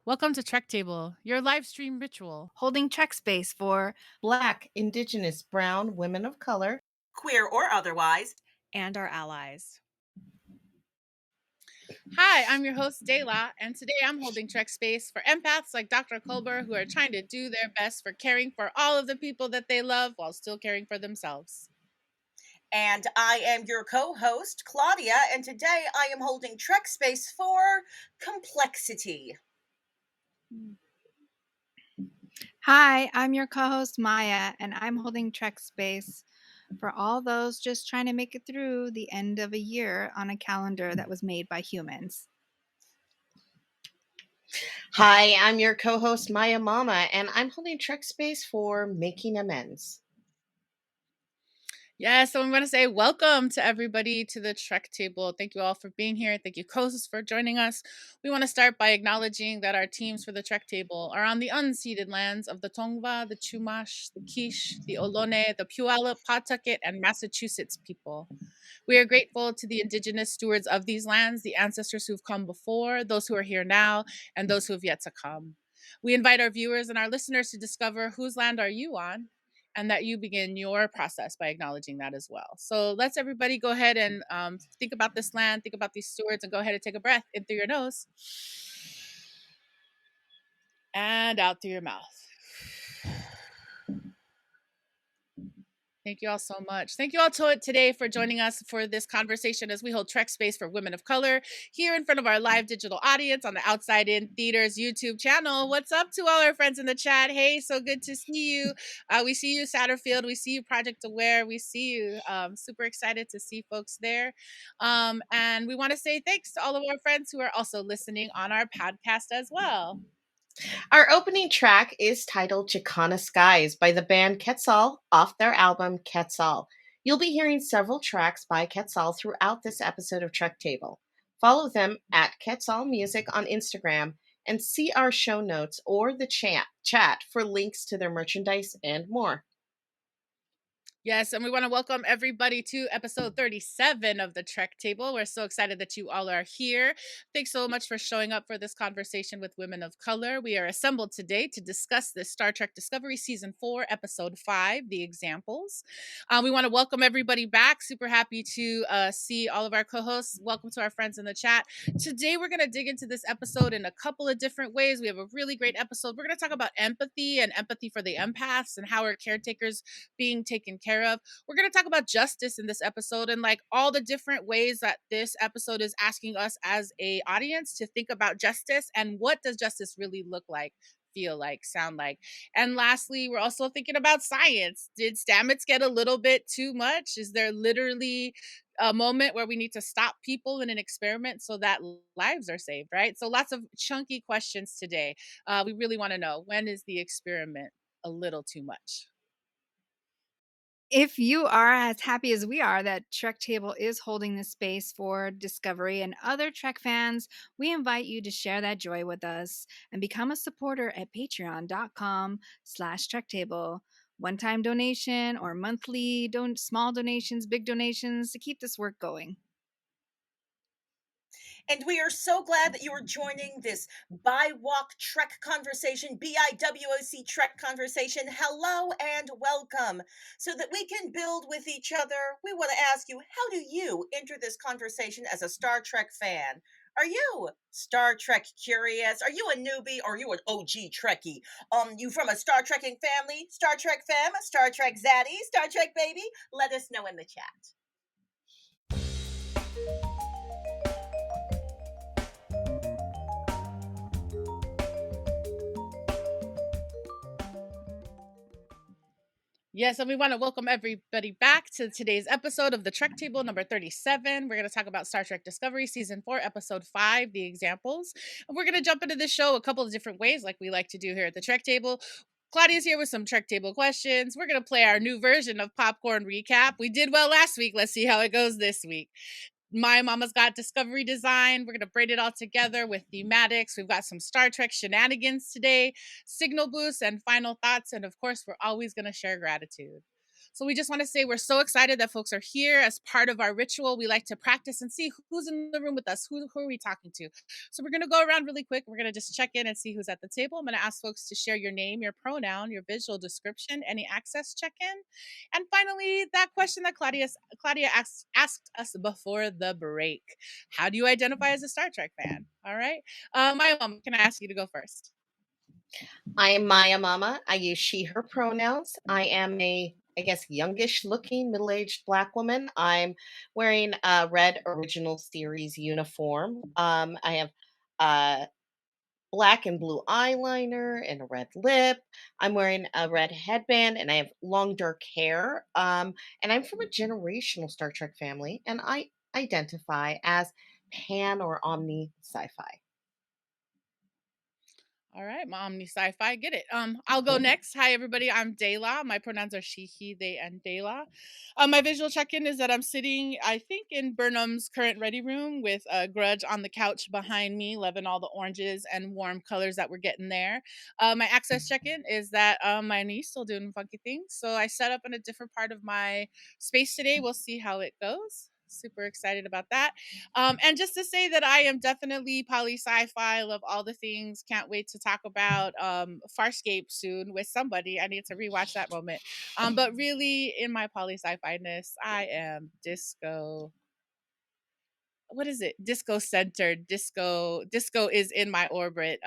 Welcome to Trekdom, your live stream ritual. Holding Trek space for Black, Indigenous, Brown, women of color, queer or otherwise, and our allies. Hi, I'm your host, Dayla, and today I'm holding Trek space for empaths like Dr. Culber who are trying to do their best for caring for all of the people that they love while still caring for themselves. And I am your co-host, Claudia, and today I am holding Trek space for complexity. Hi, I'm your co-host Maya, and I'm holding Trek space for all those just trying to make it through the end of a year on a calendar that was made by humans. Hi, I'm your co-host Maiamama, and I'm holding Trek space for making amends. Yeah, so I'm going to say welcome to everybody to the Trek table. Thank you all for being here. Thank you, co-hosts, for joining us. We want to start by acknowledging that our teams for the Trek table are on the unceded lands of the Tongva, the Chumash, the Quiche, the Ohlone, the Puyallup, Pawtucket, and Massachusetts people. We are grateful to the Indigenous stewards of these lands, the ancestors who've come before, those who are here now, and those who have yet to come. We invite our viewers and our listeners to discover whose land are you on, and that you begin your process by acknowledging that as well. So let's everybody go ahead and think about this land, think about these stewards, and go ahead and take a breath in through your nose and out through your mouth. Thank you all so much. Thank you all today for joining us for this conversation as we hold Trek space for women of color here in front of our live digital audience on the Outside In Theaters YouTube channel. What's up to all our friends in the chat? Hey, so good to see you. We see you, Satterfield. We see you, Project Aware. We see you. Super excited to see folks there. And we want to say thanks to all of our friends who are also listening on our podcast as well. Our opening track is titled Chicana Skies by the band Quetzal off their album Quetzal. You'll be hearing several tracks by Quetzal throughout this episode of Trek Table. Follow them at Quetzal Music on Instagram and see our show notes or the chat for links to their merchandise and more. Yes, and we want to welcome everybody to episode 37 of the Trek Table. We're so excited that you all are here. Thanks so much for showing up for this conversation with women of color. We are assembled today to discuss this Star Trek Discovery Season 4, Episode 5, The Examples. We want to welcome everybody back. Super happy to see all of our co-hosts. Welcome to our friends in the chat. Today, we're going to dig into this episode in a couple of different ways. We have a really great episode. We're going to talk about empathy and empathy for the empaths and how our caretakers being taken care of. We're going to talk about justice in this episode and like all the different ways that this episode is asking us as a audience to think about justice and what does justice really look like, feel like, sound like. And lastly, we're also thinking about science. Did Stamets get a little bit too much? Is there literally a moment where we need to stop people in an experiment so that lives are saved, right? So lots of chunky questions today. We really want to know, when is the experiment a little too much? If you are as happy as we are that Trek Table is holding this space for Discovery and other Trek fans, we invite you to share that joy with us and become a supporter at patreon.com/TrekTable. One-time donation or monthly small donations, big donations to keep this work going. And we are so glad that you are joining this BIWOC Trek conversation, BIWOC Trek conversation. Hello and welcome. So that we can build with each other, we want to ask you, how do you enter this conversation as a Star Trek fan? Are you Star Trek curious? Are you a newbie or are you an OG Trekkie? You from a Star Trekking family, Star Trek fam, Star Trek zaddy, Star Trek baby? Let us know in the chat. Yes, and we want to welcome everybody back to today's episode of the Trek Table number 37. We're going to talk about Star Trek Discovery Season 4, Episode 5, The Examples. And we're going to jump into this show a couple of different ways like we like to do here at the Trek Table. Claudia's here with some Trek Table questions. We're going to play our new version of Popcorn Recap. We did well last week. Let's see how it goes this week. Maiamama's got Discovery Design. We're going to braid it all together with thematics. We've got some Star Trek shenanigans today, signal boosts, and final thoughts. And of course, we're always going to share gratitude. So we just want to say we're so excited that folks are here as part of our ritual. We like to practice and see who's in the room with us. Who are we talking to? So we're going to go around really quick. We're going to just check in and see who's at the table. I'm going to ask folks to share your name, your pronoun, your visual description, any access check-in. And finally, that question that Claudia asked us before the break. How do you identify as a Star Trek fan? All right. Maiamama, can I ask you to go first? I am Maiamama. I use she, her pronouns. I am I guess, youngish looking, middle aged Black woman. I'm wearing a red original series uniform. I have black and blue eyeliner and a red lip. I'm wearing a red headband and I have long dark hair. And I'm from a generational Star Trek family and I identify as pan or omni sci-fi. All right, my omni sci-fi, get it. I'll go next. Hi, everybody. I'm Dela. My pronouns are she, he, they, and Dela. My visual check-in is that I'm sitting, I think, in Burnham's current ready room with a grudge on the couch behind me, loving all the oranges and warm colors that we're getting there. My access check-in is that my niece still doing funky things, so I set up in a different part of my space today. We'll see how it goes. Super excited about that. And just to say that I am definitely poly sci-fi, love all the things. Can't wait to talk about Farscape soon with somebody. I need to rewatch that moment. But really, in my poly sci-fi-ness, I am disco. What is it? Disco centered. Disco is in my orbit.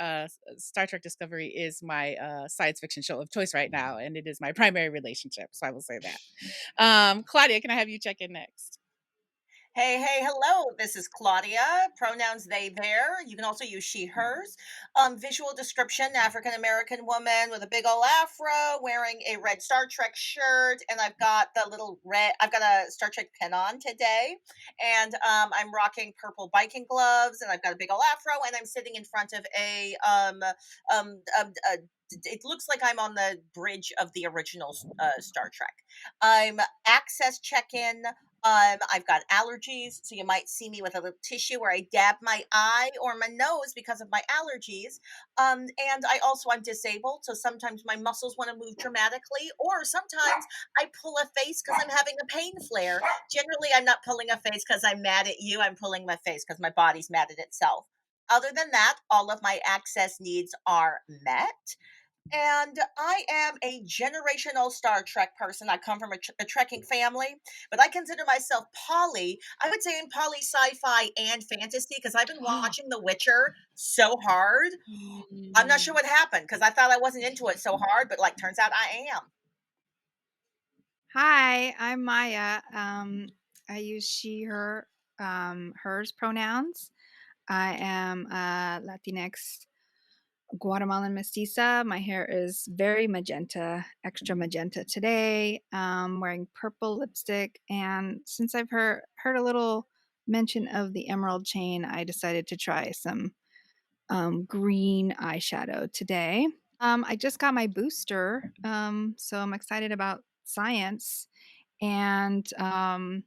Star Trek Discovery is my science fiction show of choice right now, and it is my primary relationship. So I will say that. Claudia, can I have you check in next? Hey, hello. This is Claudia. Pronouns they, their. You can also use she, hers. Visual description: African American woman with a big old afro, wearing a red Star Trek shirt, and I've got the little red. I've got a Star Trek pin on today, and I'm rocking purple biking gloves, and I've got a big old afro, and I'm sitting in front of a it looks like I'm on the bridge of the original Star Trek. I'm access check-in. I've got allergies, so you might see me with a little tissue where I dab my eye or my nose because of my allergies. And I'm disabled, so sometimes my muscles want to move dramatically, or sometimes I pull a face because I'm having a pain flare. Generally, I'm not pulling a face because I'm mad at you. I'm pulling my face because my body's mad at itself. Other than that, all of my access needs are met. And I am a generational Star Trek person. I come from a trekking family, but I consider myself poly. I would say in poly sci-fi and fantasy because I've been watching The Witcher so hard. I'm not sure what happened because I thought I wasn't into it so hard, but like turns out I am. Hi, I'm Maya. I use she, her, hers pronouns. I am a Latinx Guatemalan mestiza. My hair is very magenta, extra magenta today. Wearing purple lipstick, and since I've heard a little mention of the emerald chain, I decided to try some green eyeshadow today. I just got my booster, so I'm excited about science, and but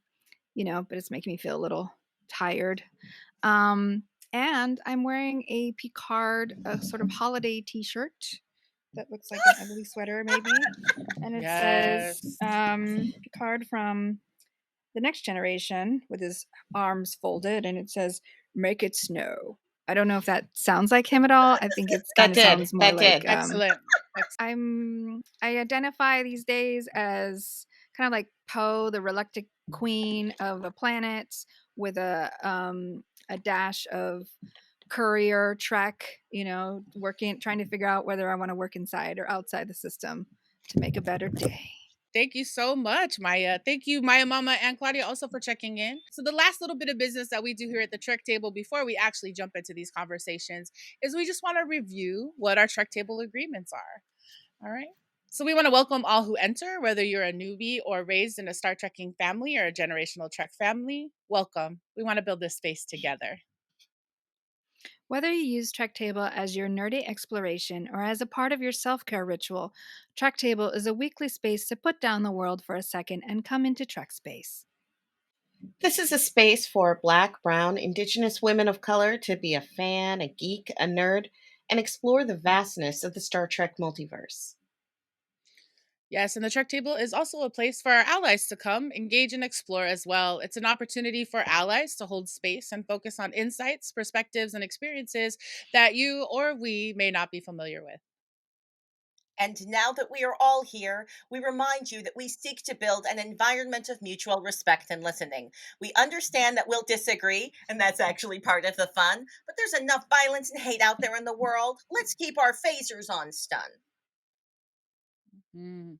it's making me feel a little tired. And I'm wearing a Picard, a sort of holiday T-shirt that looks like an ugly sweater, maybe, and it says Picard from the Next Generation with his arms folded, and it says "Make it snow." I don't know if that sounds like him at all. I think it's kind of sounds more like Excellent. I identify these days as kind of like Poe, the reluctant queen of a planet, with a dash of courier trek, working, trying to figure out whether I want to work inside or outside the system to make a better day. Thank you so much, Maya. Thank you, Maiamama and Claudia, also for checking in. So the last little bit of business that we do here at the Trek Table before we actually jump into these conversations is we just want to review what our Trek Table agreements are. All right. So we want to welcome all who enter, whether you're a newbie or raised in a Star Trekking family or a generational Trek family. Welcome. We want to build this space together. Whether you use Trek Table as your nerdy exploration or as a part of your self-care ritual, Trek Table is a weekly space to put down the world for a second and come into Trek space. This is a space for Black, Brown, Indigenous women of color to be a fan, a geek, a nerd, and explore the vastness of the Star Trek multiverse. Yes, and the Trek table is also a place for our allies to come, engage, and explore as well. It's an opportunity for allies to hold space and focus on insights, perspectives, and experiences that you or we may not be familiar with. And now that we are all here, we remind you that we seek to build an environment of mutual respect and listening. We understand that we'll disagree, and that's actually part of the fun, but there's enough violence and hate out there in the world. Let's keep our phasers on stun. Mm.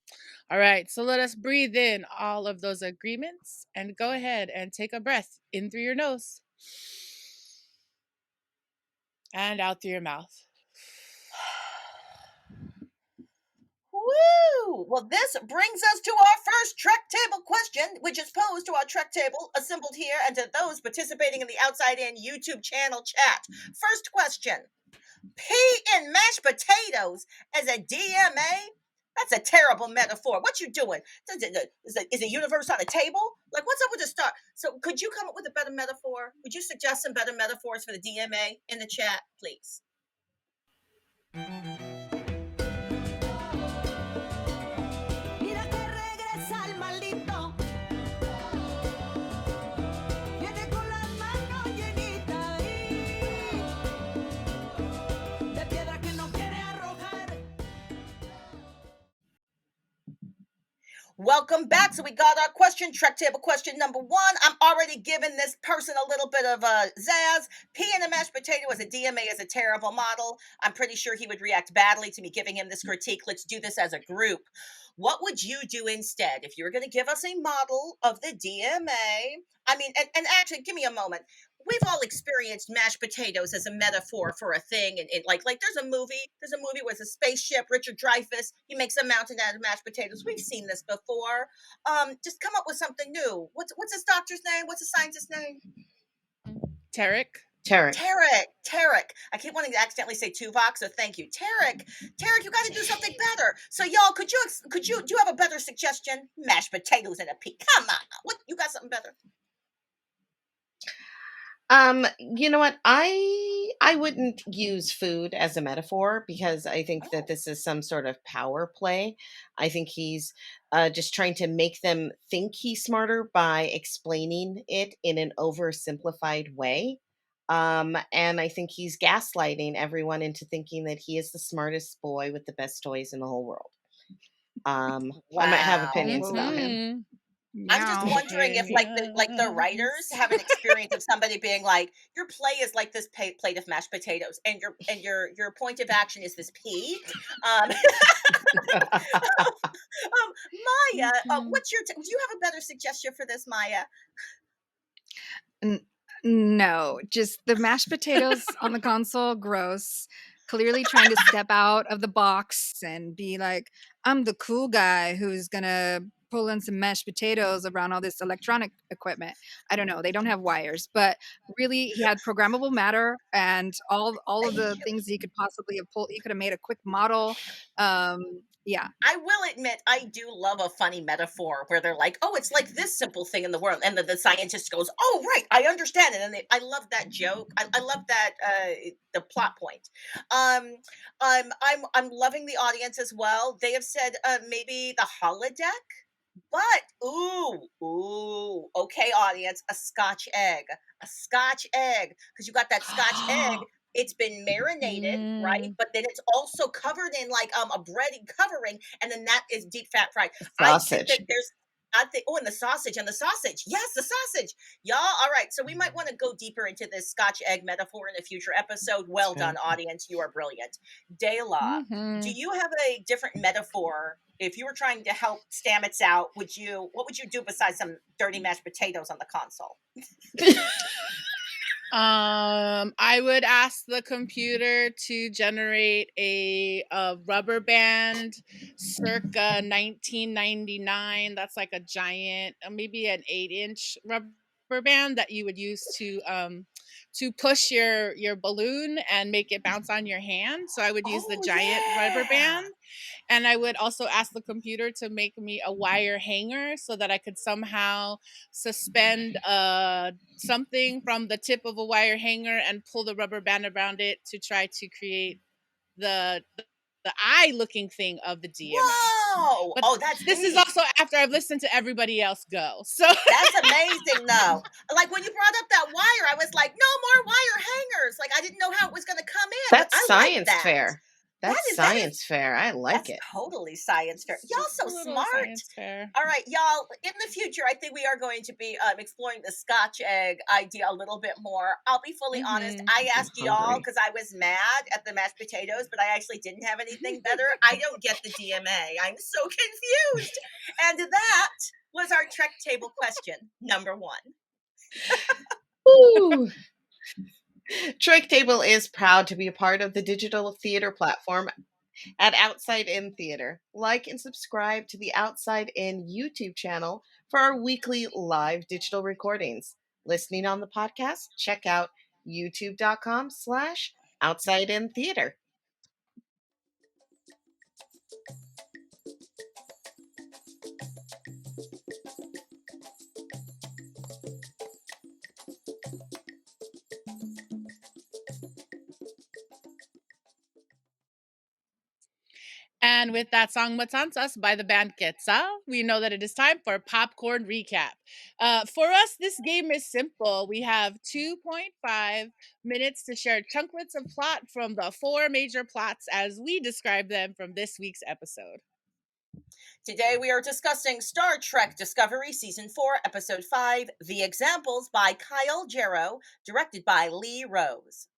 All right, so let us breathe in all of those agreements and go ahead and take a breath in through your nose and out through your mouth. Woo! Well, this brings us to our first Trek Table question, which is posed to our Trek Table assembled here and to those participating in the Outside In YouTube channel chat. First question: pea and mashed potatoes as a DMA? That's a terrible metaphor. What you doing? Is the universe on a table? Like, what's up with the star? So, could you come up with a better metaphor? Would you suggest some better metaphors for the DMA in the chat, please? Mira que regresa el maldito. Viene con las manos llenitas de piedra que no quiere arrojar. Welcome back. So we got our question, Trek Table question number 1. I'm already giving this person a little bit of a zazz. Pea in a mashed potato as a DMA is a terrible model. I'm pretty sure he would react badly to me giving him this critique. Let's do this as a group. What would you do instead if you were going to give us a model of the DMA? I mean, and actually, give me a moment. We've all experienced mashed potatoes as a metaphor for a thing, and like there's a movie with a spaceship, Richard Dreyfuss, he makes a mountain out of mashed potatoes. We've seen this before. Just come up with something new. What's his doctor's name? What's the scientist's name? Tarek? Tarek. I keep wanting to accidentally say Tuvok, so thank you. Tarek, you got to do something better. So y'all, could you do you have a better suggestion? Mashed potatoes and a pea. Come on, what, you got something better? You know what? I wouldn't use food as a metaphor because I think that this is some sort of power play. I think he's just trying to make them think he's smarter by explaining it in an oversimplified way. And I think he's gaslighting everyone into thinking that he is the smartest boy with the best toys in the whole world. I might have Wow. opinions about him. I'm just wondering if the writers have an experience of somebody being like, your play is like this plate of mashed potatoes, and your point of action is this pea. Maia, what's your? Do you have a better suggestion for this, Maia? No, just the mashed potatoes on the console, gross. Clearly trying to step out of the box and be like, I'm the cool guy who's gonna pull in some mashed potatoes around all this electronic equipment. I don't know, they don't have wires, but really he had programmable matter and all of the things he could possibly have pulled. He could have made a quick model. Yeah. I will admit, I do love a funny metaphor where they're like, "Oh, it's like this simple thing in the world," and the scientist goes, "Oh, right, I understand it." And I love that joke. I love that the plot point. I'm loving the audience as well. They have said maybe the holodeck, but ooh, okay, audience, a Scotch egg, because you got that Scotch egg. It's been marinated, right? But then it's also covered in like a bready covering, and then that is deep fat fried. I think that there's and the sausage. Yes, the sausage. Y'all, all right. So we might want to go deeper into this Scotch egg metaphor in a future episode. Well done, audience. You are brilliant. Dela, do you have a different metaphor? If you were trying to help Stamets out, what would you do besides some dirty mashed potatoes on the console? I would ask the computer to generate a rubber band circa 1999. That's like a giant, maybe an 8-inch rubber band that you would use to push your balloon and make it bounce on your hand. So I would use the giant rubber band. And I would also ask the computer to make me a wire hanger so that I could somehow suspend something from the tip of a wire hanger and pull the rubber band around it to try to create the eye-looking thing of the DMA. Whoa! But Oh, that's this is neat. also after I've listened to everybody else go. So That's amazing, though. Like when you brought up that wire, I was like, no more wire hangers. Like I didn't know how it was going to come in. That's but I science like that. fair. That's That is- science fair. I like That's it. totally science fair. Y'all just so a little smart. science fair. All right, y'all. In the future, I think we are going to be exploring the Scotch egg idea a little bit more. I'll be fully honest. I asked y'all hungry. because I was mad at the mashed potatoes, but I actually didn't have anything better. I don't get the DMA. I'm so confused. And that was our Trek table question number 1. Woo. Trekdom is proud to be a part of the digital theater platform at Outside In Theater. Like and subscribe to the Outside In YouTube channel for our weekly live digital recordings. Listening on the podcast, check out youtube.com/Outside In Theater. And with that song Matanzas by the band Quetzal, we know that it is time for popcorn recap. For us, this game is simple. We have 2.5 minutes to share chunklets of plot from the 4 major plots as we describe them from this week's episode. Today we are discussing Star Trek Discovery Season 4, Episode 5, The Examples by Kyle Jarrow, directed by Lee Rose.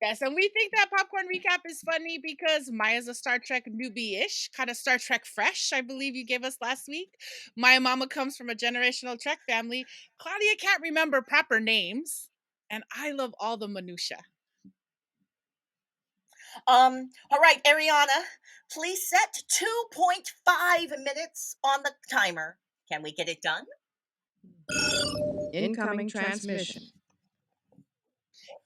Yes, and we think that popcorn recap is funny because Maia's a Star Trek newbie-ish, kind of Star Trek fresh, I believe you gave us last week. Maiamama comes from a generational Trek family. Claudia can't remember proper names, and I love all the minutia. All right, Ariana, please set 2.5 minutes on the timer. Can we get it done? Incoming transmission.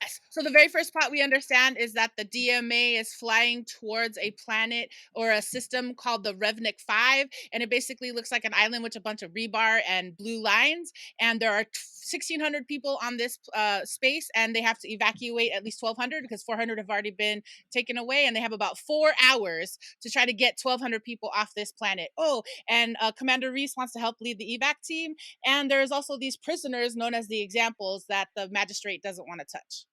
Yes. So the very first plot we understand is that the DMA is flying towards a planet or a system called the Revnik 5, and it basically looks like an island with a bunch of rebar and blue lines, and there are 1,600 people on this space, and they have to evacuate at least 1,200 because 400 have already been taken away, and they have about 4 hours to try to get 1,200 people off this planet. Oh, and Commander Reese wants to help lead the evac team, and there's also these prisoners known as the Examples that the magistrate doesn't want to touch.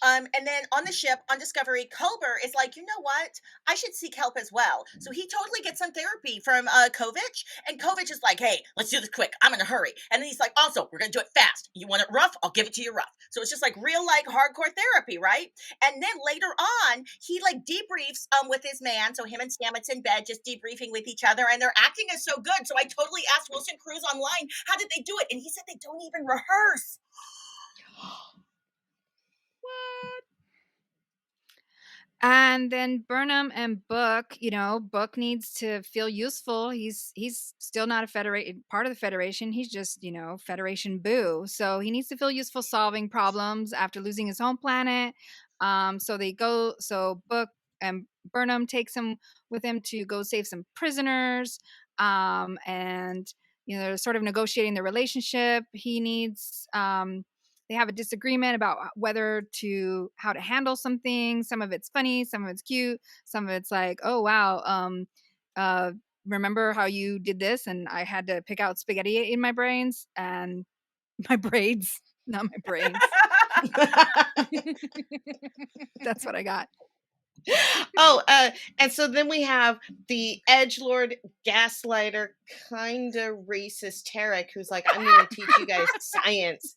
And then on the ship, on Discovery, Culber is like, you know what? I should seek help as well. So he totally gets some therapy from Kovich. And Kovich is like, hey, let's do this quick. I'm in a hurry. And then he's like, also, we're going to do it fast. You want it rough? I'll give it to you rough. So it's just like real, like hardcore therapy, right? And then later on, he like debriefs with his man. So him and Stamets in bed just debriefing with each other. And their acting is so good. So I totally asked Wilson Cruz online, how did they do it? And he said they don't even rehearse. And then Burnham and Book, Book needs to feel useful. He's still not a part of the Federation. He's just, Federation boo. So he needs to feel useful solving problems after losing his home planet. So Book and Burnham takes him with him to go save some prisoners. And they're sort of negotiating the relationship. He needs they have a disagreement about how to handle some things. Some of it's funny, some of it's cute, some of it's like, oh wow, remember how you did this? And I had to pick out spaghetti in my brains and my braids, not my brains. That's what I got. And so then we have the edgelord, gaslighter, kind of racist Tarek, who's like, I'm going to teach you guys science.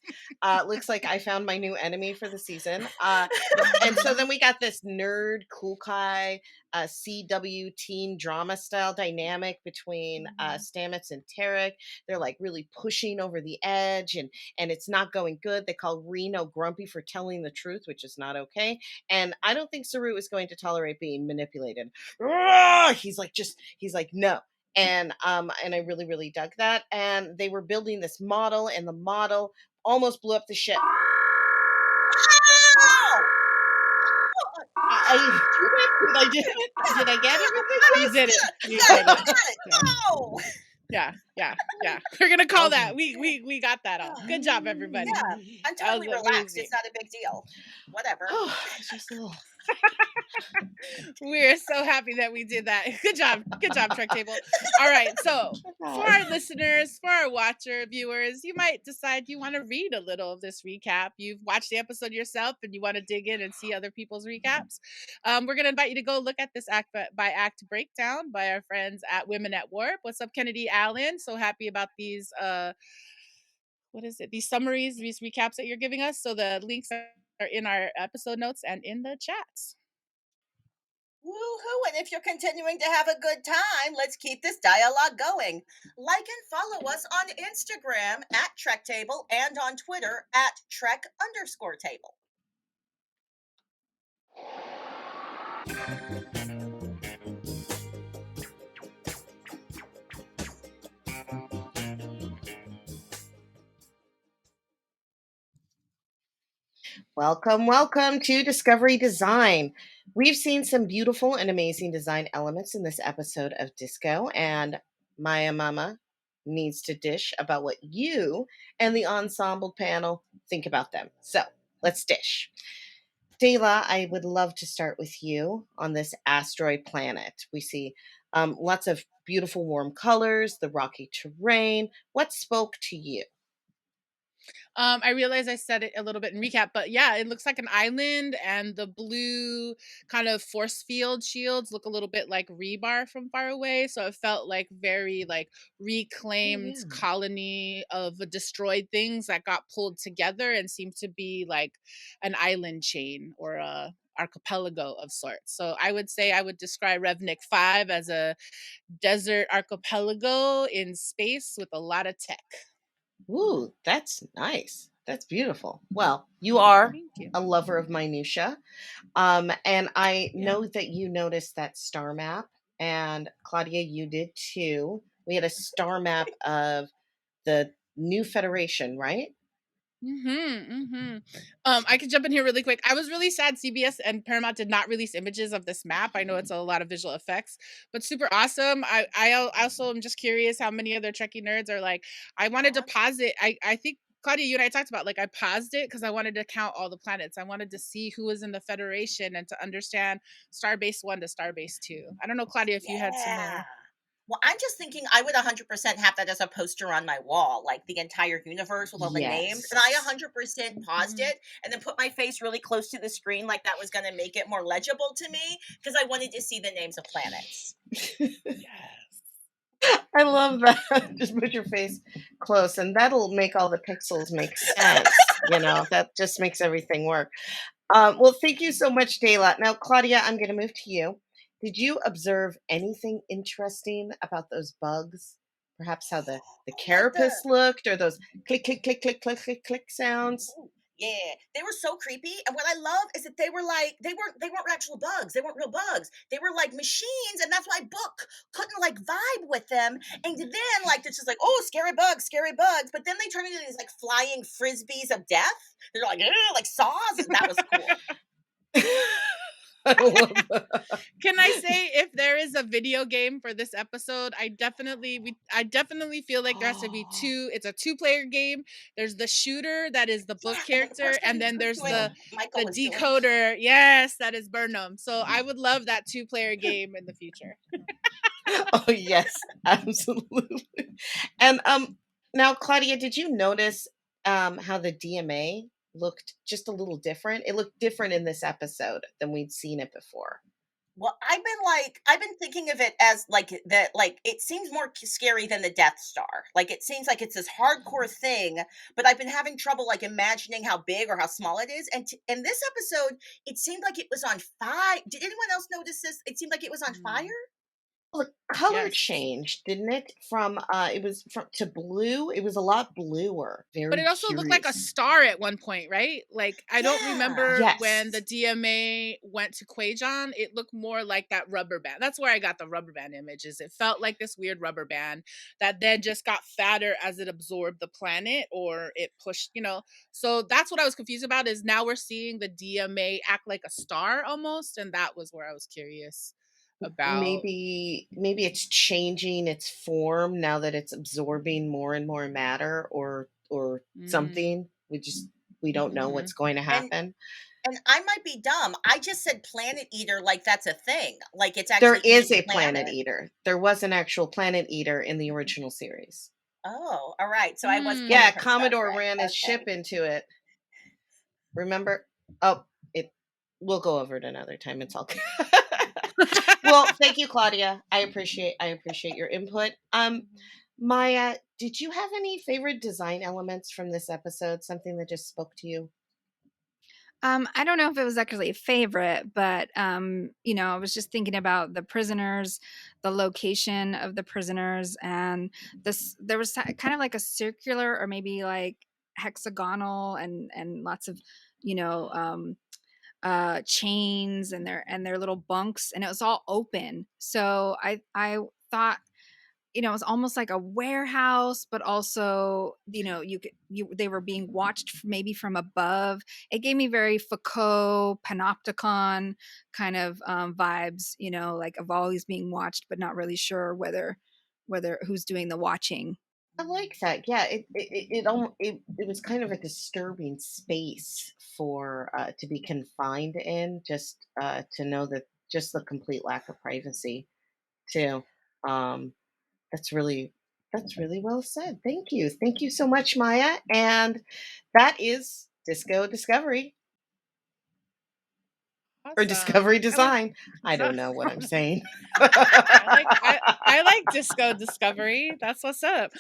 Looks like I found my new enemy for the season. And so then we got this nerd, cool guy, CW teen drama style dynamic between Stamets and Tarek. They're like really pushing over the edge, and it's not going good. They call Reno grumpy for telling the truth, which is not okay. And I don't think Saru is going to tolerate being manipulated. He's like, no. And I really, really dug that. And they were building this model, and the model almost blew up the ship. Did I get it? You did it. No. Yeah. Yeah. We're gonna call Okay. that. We got that all. Good job, everybody. Yeah, I'm That was totally relaxed. amazing. It's not a big deal. Whatever. It's just a little. We're so happy that we did that. Good job, Trek Table. All right, so for our listeners, for our watcher viewers, you might decide you want to read a little of this recap. You've watched the episode yourself and you want to dig in and see other people's recaps. We're going to invite you to go look at this act by act breakdown by our friends at Women at Warp. What's up, Kennedy Allen? So happy about these what is it? These summaries, these recaps that you're giving us. So the links are in our episode notes and in the chats. Woohoo! And if you're continuing to have a good time, let's keep this dialogue going. Like and follow us on Instagram at Trek Table and on Twitter at Trek_Table. Welcome to Discovery Design. We've seen some beautiful and amazing design elements in this episode of Disco, and Maiamama needs to dish about what you and the ensemble panel think about them. So let's dish. Dela, I would love to start with you on this asteroid planet. We see lots of beautiful warm colors, the rocky terrain. What spoke to you? I realize I said it a little bit in recap, but yeah, it looks like an island, and the blue kind of force field shields look a little bit like rebar from far away. So it felt like very like reclaimed yeah. colony of destroyed things that got pulled together and seemed to be like an island chain or a archipelago of sorts. So I would say I would describe Revnik 5 as a desert archipelago in space with a lot of tech. Ooh, that's nice. That's beautiful. Well, you are Thank you. a lover of minutia. And I Yeah. know that you noticed that star map, and Claudia, you did too. We had a star map of the new Federation, right? I could jump in here really quick. I was really sad CBS and Paramount did not release images of this map. I know it's a lot of visual effects, but super awesome. I also am just curious how many other Trekkie nerds are like, I wanted to pause it. I think Claudia, you and I talked about like I paused it because I wanted to count all the planets. I wanted to see who was in the Federation and to understand Starbase 1 to Starbase 2. I don't know, Claudia, if you had similar. Well, I'm just thinking I would 100% have that as a poster on my wall, like the entire universe with all the names. And I 100% paused Mhm. it and then put my face really close to the screen, like that was going to make it more legible to me because I wanted to see the names of planets. I love that. Just put your face close, and that'll make all the pixels make sense. That just makes everything work. Well, thank you so much, Dela. Now, Claudia, I'm going to move to you. Did you observe anything interesting about those bugs? Perhaps how the carapace looked, or those click, click, click, click, click, click, click sounds? Ooh, yeah, they were so creepy. And what I love is that they were like they weren't actual bugs. They weren't real bugs. They were like machines, and that's why Book couldn't like vibe with them. And then like it's just like, oh, scary bugs, scary bugs. But then they turn into these like flying frisbees of death. They're like, "Ugh," like saws. That was cool. I love that. Can I say if there is a video game for this episode, I definitely feel like there has to be two. It's a 2-player game. There's the shooter that is the book Yeah, and the character, person and then who's there's doing Michael the was doing. decoder. Yes, that is Burnham. So I would love that 2-player game in the future. Oh yes, absolutely. And now Claudia, did you notice how the DMA looked just a little different? It looked different in this episode than we'd seen it before. Well, I've been thinking of it as like that, like it seems more scary than the Death Star. Like it seems like it's this hardcore thing, but I've been having trouble like imagining how big or how small it is. And in this episode, it seemed like it was on fire. Did anyone else notice this? It seemed like it was on fire. Well, the color Yes. changed, didn't it? From it was from to blue. It was a lot bluer. Very But it also looked like a curious. star at one point, right? Like I don't Yeah. remember when Yes. the DMA went to Quajon. It looked more like that rubber band. That's where I got the rubber band images. It felt like this weird rubber band that then just got fatter as it absorbed the planet or it pushed, So that's what I was confused about is now we're seeing the DMA act like a star almost. And that was where I was curious about. Maybe it's changing its form now that it's absorbing more and more matter, or Mm, something. We don't know mhm. what's going to And happen. I might be dumb. I just said planet eater like that's a thing. Like it's There actually is eating a planet planet. eater. There was an actual planet eater in the original series. Oh, all right. So I was Mm. coming Yeah, from Commodore Star ran his Trek. ship Okay. into it. Remember? Oh, it. We'll go over it another time. It's all good. Well, thank you, Claudia. I appreciate your input. Maya, did you have any favorite design elements from this episode? Something that just spoke to you? I don't know if it was actually a favorite, but I was just thinking about the prisoners, the location of the prisoners, and this. There was kind of like a circular or maybe like hexagonal, and lots of, you know, chains and their little bunks, and it was all open. So I thought, it was almost like a warehouse, but also, they were being watched maybe from above. It gave me very Foucault panopticon kind of vibes, like of always being watched but not really sure whether who's doing the watching. I like that. Yeah, it was kind of a disturbing space for to be confined in, just to know that just the complete lack of privacy too. Um, that's really that's really well said. Thank you so much, Maya. And that is Disco Discovery or Awesome. Discovery I like Design. I don't know what I'm saying. I like Disco Discovery. That's what's up.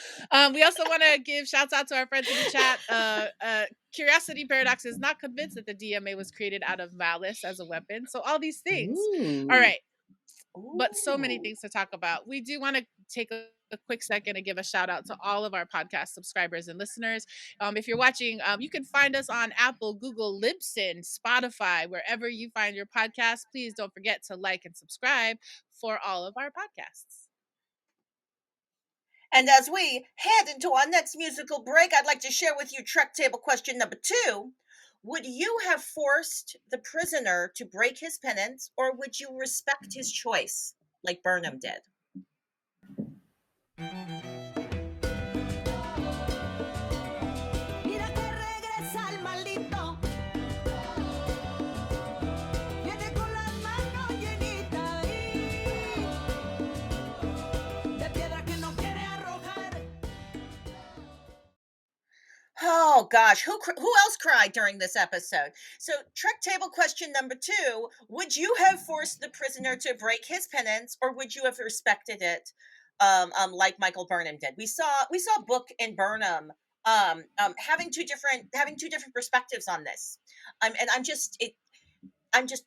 We also want to give shouts out to our friends in the chat. Curiosity Paradox is not convinced that the DMA was created out of malice as a weapon. So all these things. All Ooh. right, but so many Ooh. things to talk about. We do want to take a quick second and give a shout out to all of our podcast subscribers and listeners. If you're watching, you can find us on Apple, Google, Libsyn, Spotify, wherever you find your podcast. Please don't forget to like and subscribe for all of our podcasts. And as we head into our next musical break, I'd like to share with you Trek Table question number 2. Would you have forced the prisoner to break his penance, or would you respect his choice, like Burnham did? Mira que regresa el maldito. Viene con las manos llenitas de piedra que no quiere arrojar. Oh gosh, who else cried during this episode? So, Trek Table question number 2: would you have forced the prisoner to break his penance, or would you have respected it, like Michael Burnham did? We saw Book and Burnham having two different perspectives on this, and I'm just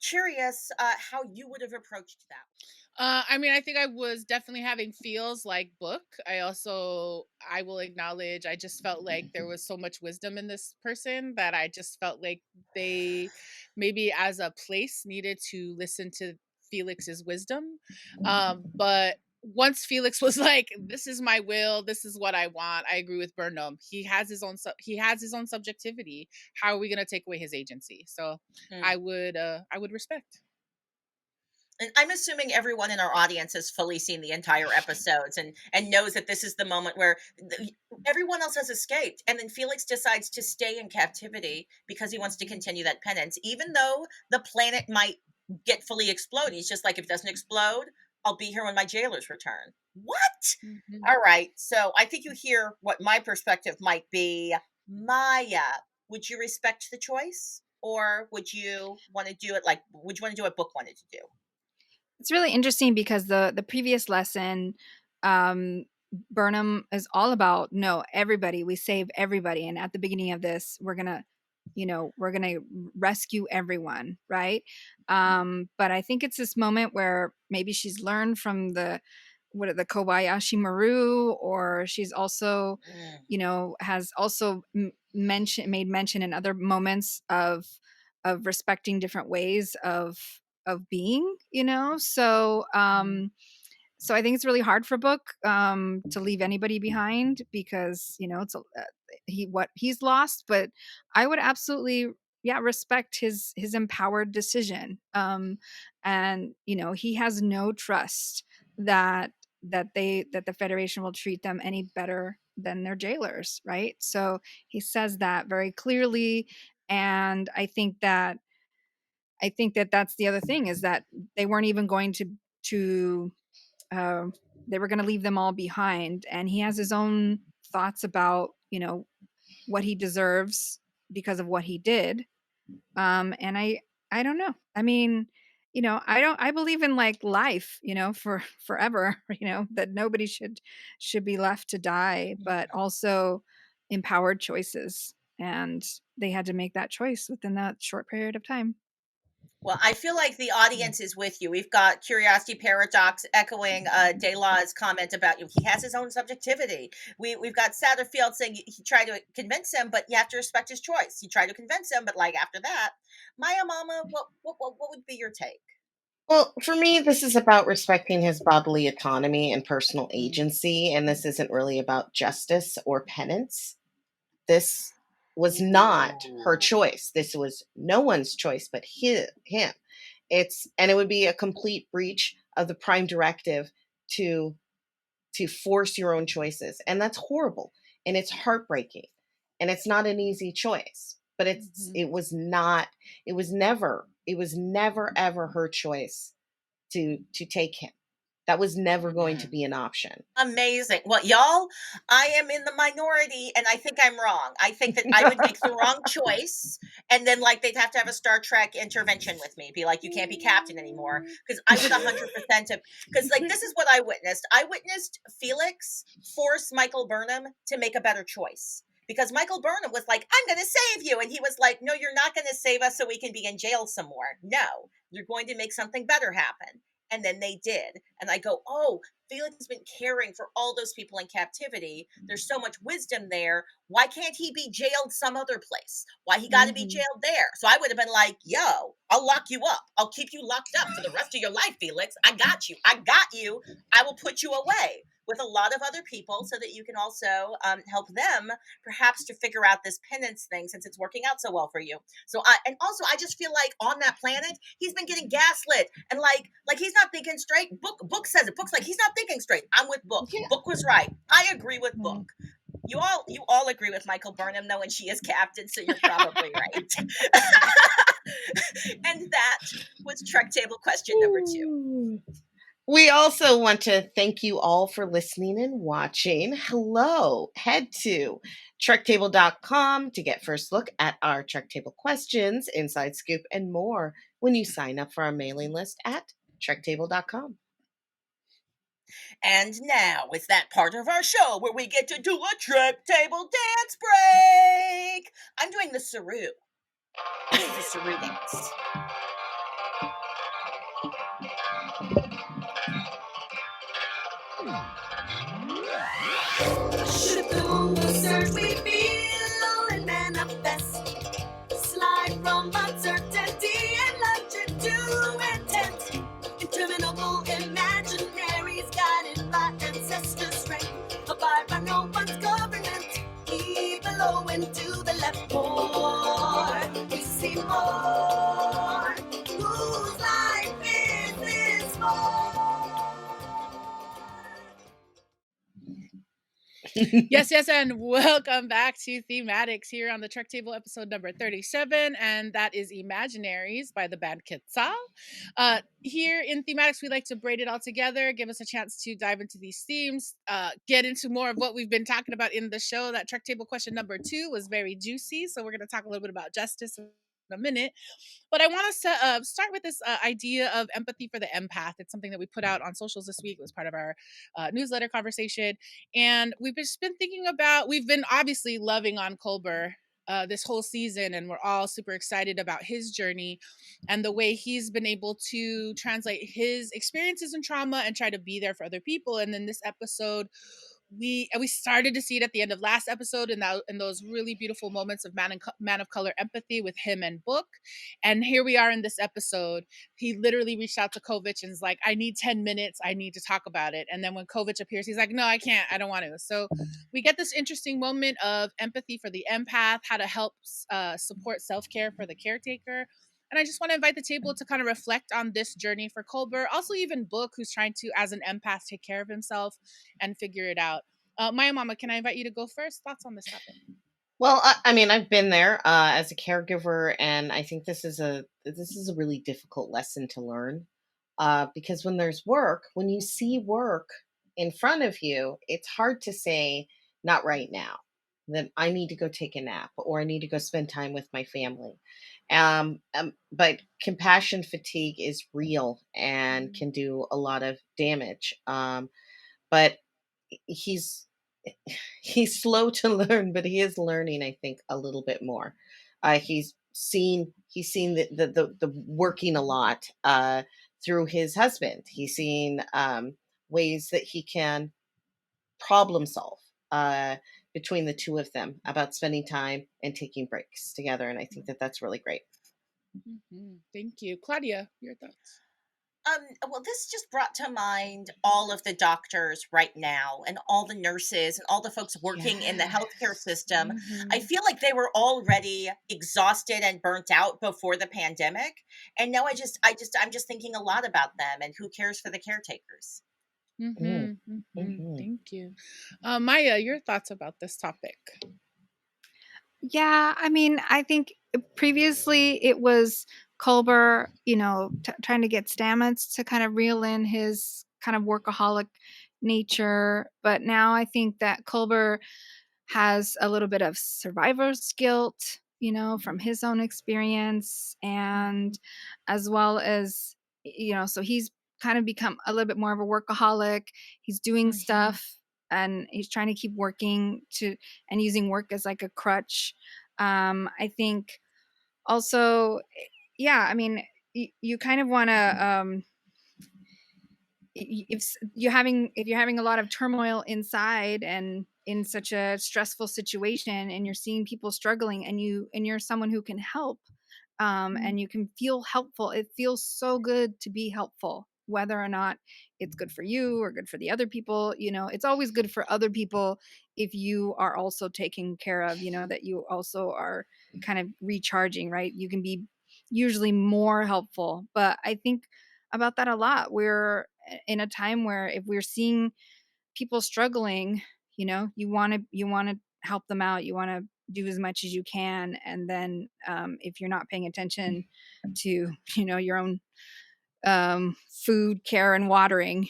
curious how you would have approached that. I mean, I think I was definitely having feels like Book. I will acknowledge, I just felt like there was so much wisdom in this person that I just felt like they maybe as a place needed to listen to Felix's wisdom. But once Felix was like, "This is my will. This is what I want," I agree with Burnham. He has his own subjectivity. How are we going to take away his agency? So Hmm. I would respect. And I'm assuming everyone in our audience has fully seen the entire episodes and knows that this is the moment where everyone else has escaped, and then Felix decides to stay in captivity because he wants to continue that penance, even though the planet might get fully explode. He's just like, if it doesn't explode, I'll be here when my jailers return. What? Mhm. All right. So I think you hear what my perspective might be. Maya, would you respect the choice, or would you want to do it like? Would you want to do what Book wanted to do? It's really interesting because the previous lesson, um, Burnham is all about, no, everybody, we save everybody, and at the beginning of this, we're gonna rescue everyone, right? But I think it's this moment where maybe she's learned from the Kobayashi Maru, or she's also, Mm. has also made mention in other moments of respecting different ways of being, so so I think it's really hard for Book to leave anybody behind, because it's he what he's lost. But I would absolutely respect his empowered decision. And he has no trust that the Federation will treat them any better than their jailers, right? So he says that very clearly, and I think that that's the other thing, is that they weren't even going to they were going to leave them all behind, and he has his own thoughts about what he deserves because of what he did. And I don't know. I mean, I believe in like life, for forever, that nobody should be left to die, but also empowered choices. And they had to make that choice within that short period of time. Well, I feel like the audience is with you. We've got Curiosity Paradox echoing Delaw's comment about he has his own subjectivity. We've got Satterfield saying he tried to convince him, but you have to respect his choice. He tried to convince him, but like after that, Maiamama, what would be your take? Well, for me, this is about respecting his bodily autonomy and personal agency, and this isn't really about justice or penance. This was not her choice. This was no one's choice but him. And it would be a complete breach of the prime directive to force your own choices. And that's horrible. And it's heartbreaking. And it's not an easy choice. But it was never ever her choice to take him. That was never going to be an option. Amazing. Well, y'all, I am in the minority, and I think I'm wrong. I think that I would make the wrong choice, and then like they'd have to have a Star Trek intervention with me, be like, you can't be captain anymore, because I would 100% because like this is what I witnessed. I witnessed Felix force Michael Burnham to make a better choice. Because Michael Burnham was like, I'm going to save you. And he was like, no, you're not going to save us so we can be in jail some more. No, you're going to make something better happen. And then they did. And I go, oh, Felix has been caring for all those people in captivity. There's so much wisdom there. Why can't he be jailed some other place? Why he got to be jailed there? So I would have been like, yo, I'll lock you up. I'll keep you locked up for the rest of your life, Felix. I got you. I will put you away with a lot of other people so that you can also help them perhaps to figure out this penance thing, since it's working out so well for you. So and also I just feel like on that planet he's been getting gaslit, and like he's not thinking straight. Book says it. Book's like, he's not thinking straight. I'm with Book. Yeah. Book was right. I agree with Book. You all agree with Michael Burnham though, and she is captain, so you're probably right. And that was Trek Table question number 2. We also want to thank you all for listening and watching. Hello. Head to trektable.com to get first look at our Trek Table questions, inside scoop, and more when you sign up for our mailing list at trektable.com. And now it's that part of our show where we get to do a Trek Table dance break. I'm doing the Saru. This is the Saru dance. Should the moon will search, we feel and manifest. Slide from uncertainty and logic to intent. Interminable imaginaries guided by ancestor strength. Abide by no one's governance. We below into the left more. We see more. Whose life is this more? Yes, and welcome back to Thematics here on the Trek Table, episode number 37, and that is Imaginaries by the band Quetzal. Here in Thematics, we like to braid it all together, give us a chance to dive into these themes, get into more of what we've been talking about in the show. That Trek Table question number 2 was very juicy, so we're going to talk a little bit about justice in a minute. But I want us to start with this idea of empathy for the empath. It's something that we put out on socials this week. It was part of our newsletter conversation. And we've just been thinking about, we've been obviously loving on Culber this whole season, and we're all super excited about his journey and the way he's been able to translate his experiences and trauma and try to be there for other people. And then this episode, we started to see it at the end of last episode in those really beautiful moments of man of color empathy with him and Book. And here we are in this episode. He literally reached out to Kovich and is like, I need 10 minutes. I need to talk about it. And then when Kovich appears, he's like, no, I can't. I don't want to. So we get this interesting moment of empathy for the empath, how to help support self-care for the caretaker. And I just want to invite the table to kind of reflect on this journey for Colbert, also even Book, who's trying to, as an empath, take care of himself and figure it out. Maiamama, can I invite you to go first? Thoughts on this topic? Well, I mean, I've been there as a caregiver, and I think this is a really difficult lesson to learn, because when there's work, when you see work in front of you, it's hard to say, not right now, that I need to go take a nap or I need to go spend time with my family. But compassion fatigue is real and can do a lot of damage. But he's he's slow to learn, but he is learning, I think, a little bit more. He's seen the working a lot through his husband. He's seen ways that he can problem solve between the two of them about spending time and taking breaks together, and I think that that's really great. Thank you. Claudia, your thoughts? Well, this just brought to mind all of the doctors right now and all the nurses and all the folks working in the healthcare system. I feel like they were already exhausted and burnt out before the pandemic. And now I'm just thinking a lot about them and who cares for the caretakers. Thank you. Maia, your thoughts about this topic? Yeah, I mean, I think previously it was Culber, trying to get Stamets to kind of reel in his kind of workaholic nature. But now I think that Culber has a little bit of survivor's guilt, from his own experience, and as well as, so he's kind of become a little bit more of a workaholic. He's doing stuff and he's trying to keep working and using work as like a crutch. I think also, yeah, I mean, you kind of want to, if you're having a lot of turmoil inside and in such a stressful situation, and you're seeing people struggling, and you're someone who can help, and you can feel helpful. It feels so good to be helpful, whether or not it's good for you or good for the other people. It's always good for other people if you are also taken care of, that you also are kind of recharging, right? You can be usually more helpful. But I think about that a lot. We're in a time where if we're seeing people struggling, you want to help them out. You want to do as much as you can. And then if you're not paying attention to, your own food, care, and watering,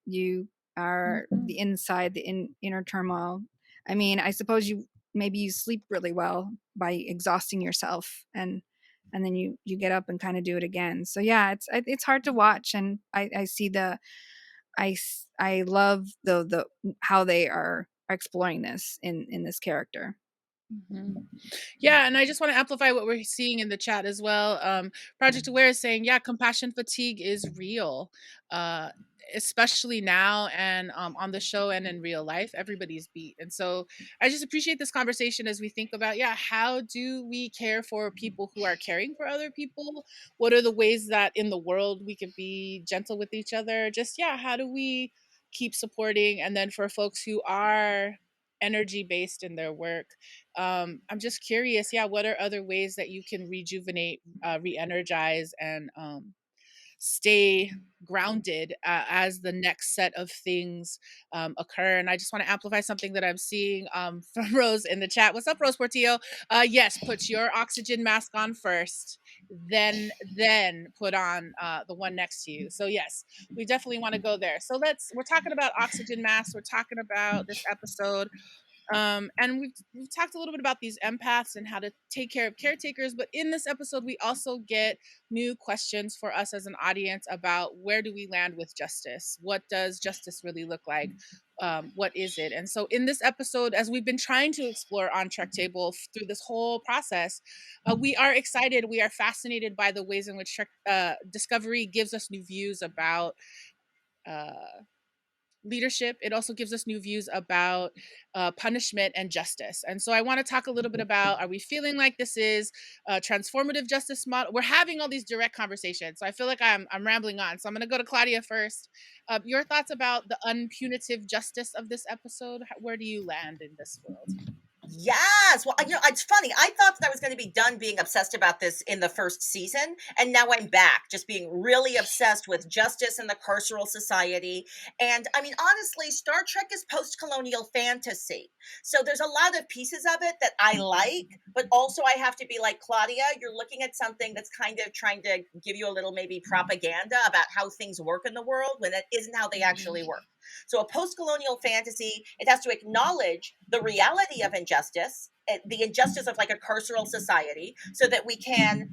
you are the inside, the inner turmoil. I mean, I suppose maybe you sleep really well by exhausting yourself, and then you get up and kind of do it again. So yeah, it's hard to watch, and I see I love the how they are exploring this in this character. Yeah, and I just want to amplify what we're seeing in the chat as well. Project Aware is saying, yeah, compassion fatigue is real, especially now and on the show and in real life. Everybody's beat. And so I just appreciate this conversation as we think about, how do we care for people who are caring for other people? What are the ways that in the world we can be gentle with each other? Just, how do we keep supporting? And then for folks who are energy based in their work, I'm just curious, what are other ways that you can rejuvenate, re-energize, and stay grounded as the next set of things occur? And I just want to amplify something that I'm seeing from Rose in the chat. What's up, Rose Portillo? Yes, put your oxygen mask on first, then put on the one next to you. So yes, we definitely want to go there. So we're talking about oxygen masks. We're talking about this episode. And we've talked a little bit about these empaths and how to take care of caretakers, but in this episode we also get new questions for us as an audience about where do we land with justice? What does justice really look like? What is it? And so in this episode, as we've been trying to explore on Trek Table through this whole process, we are excited, we are fascinated by the ways in which Trek Discovery gives us new views about leadership. It also gives us new views about punishment and justice. And so I want to talk a little bit about, are we feeling like this is a transformative justice model? We're having all these direct conversations. So I feel like I'm rambling on. So I'm going to go to Claudia first. Your thoughts about the unpunitive justice of this episode? Where do you land in this world? Yes. Well, it's funny. I thought that I was going to be done being obsessed about this in the first season. And now I'm back just being really obsessed with justice in the carceral society. And I mean, honestly, Star Trek is post colonial fantasy. So there's a lot of pieces of it that I like. But also, I have to be like, Claudia, you're looking at something that's kind of trying to give you a little maybe propaganda about how things work in the world when it isn't how they actually work. So a post-colonial fantasy, it has to acknowledge the reality of injustice, the injustice of like a carceral society, so that we can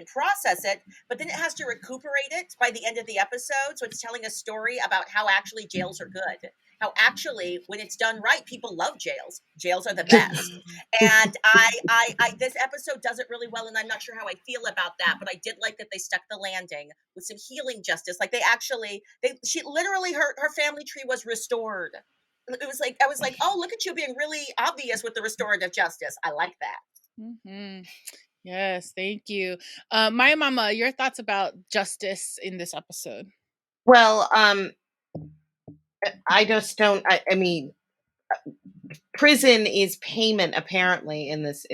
process it. But then it has to recuperate it by the end of the episode. So it's telling a story about how actually jails are good. How actually, when it's done right, people love jails. Jails are the best. And I this episode does it really well, and I'm not sure how I feel about that, but I did like that they stuck the landing with some healing justice. Like she literally, her family tree was restored. It was like, I was like, oh, look at you being really obvious with the restorative justice. I like that. Mm-hmm. Yes, thank you. Maiamama, your thoughts about justice in this episode? Well, I just don't. I mean, prison is payment apparently in this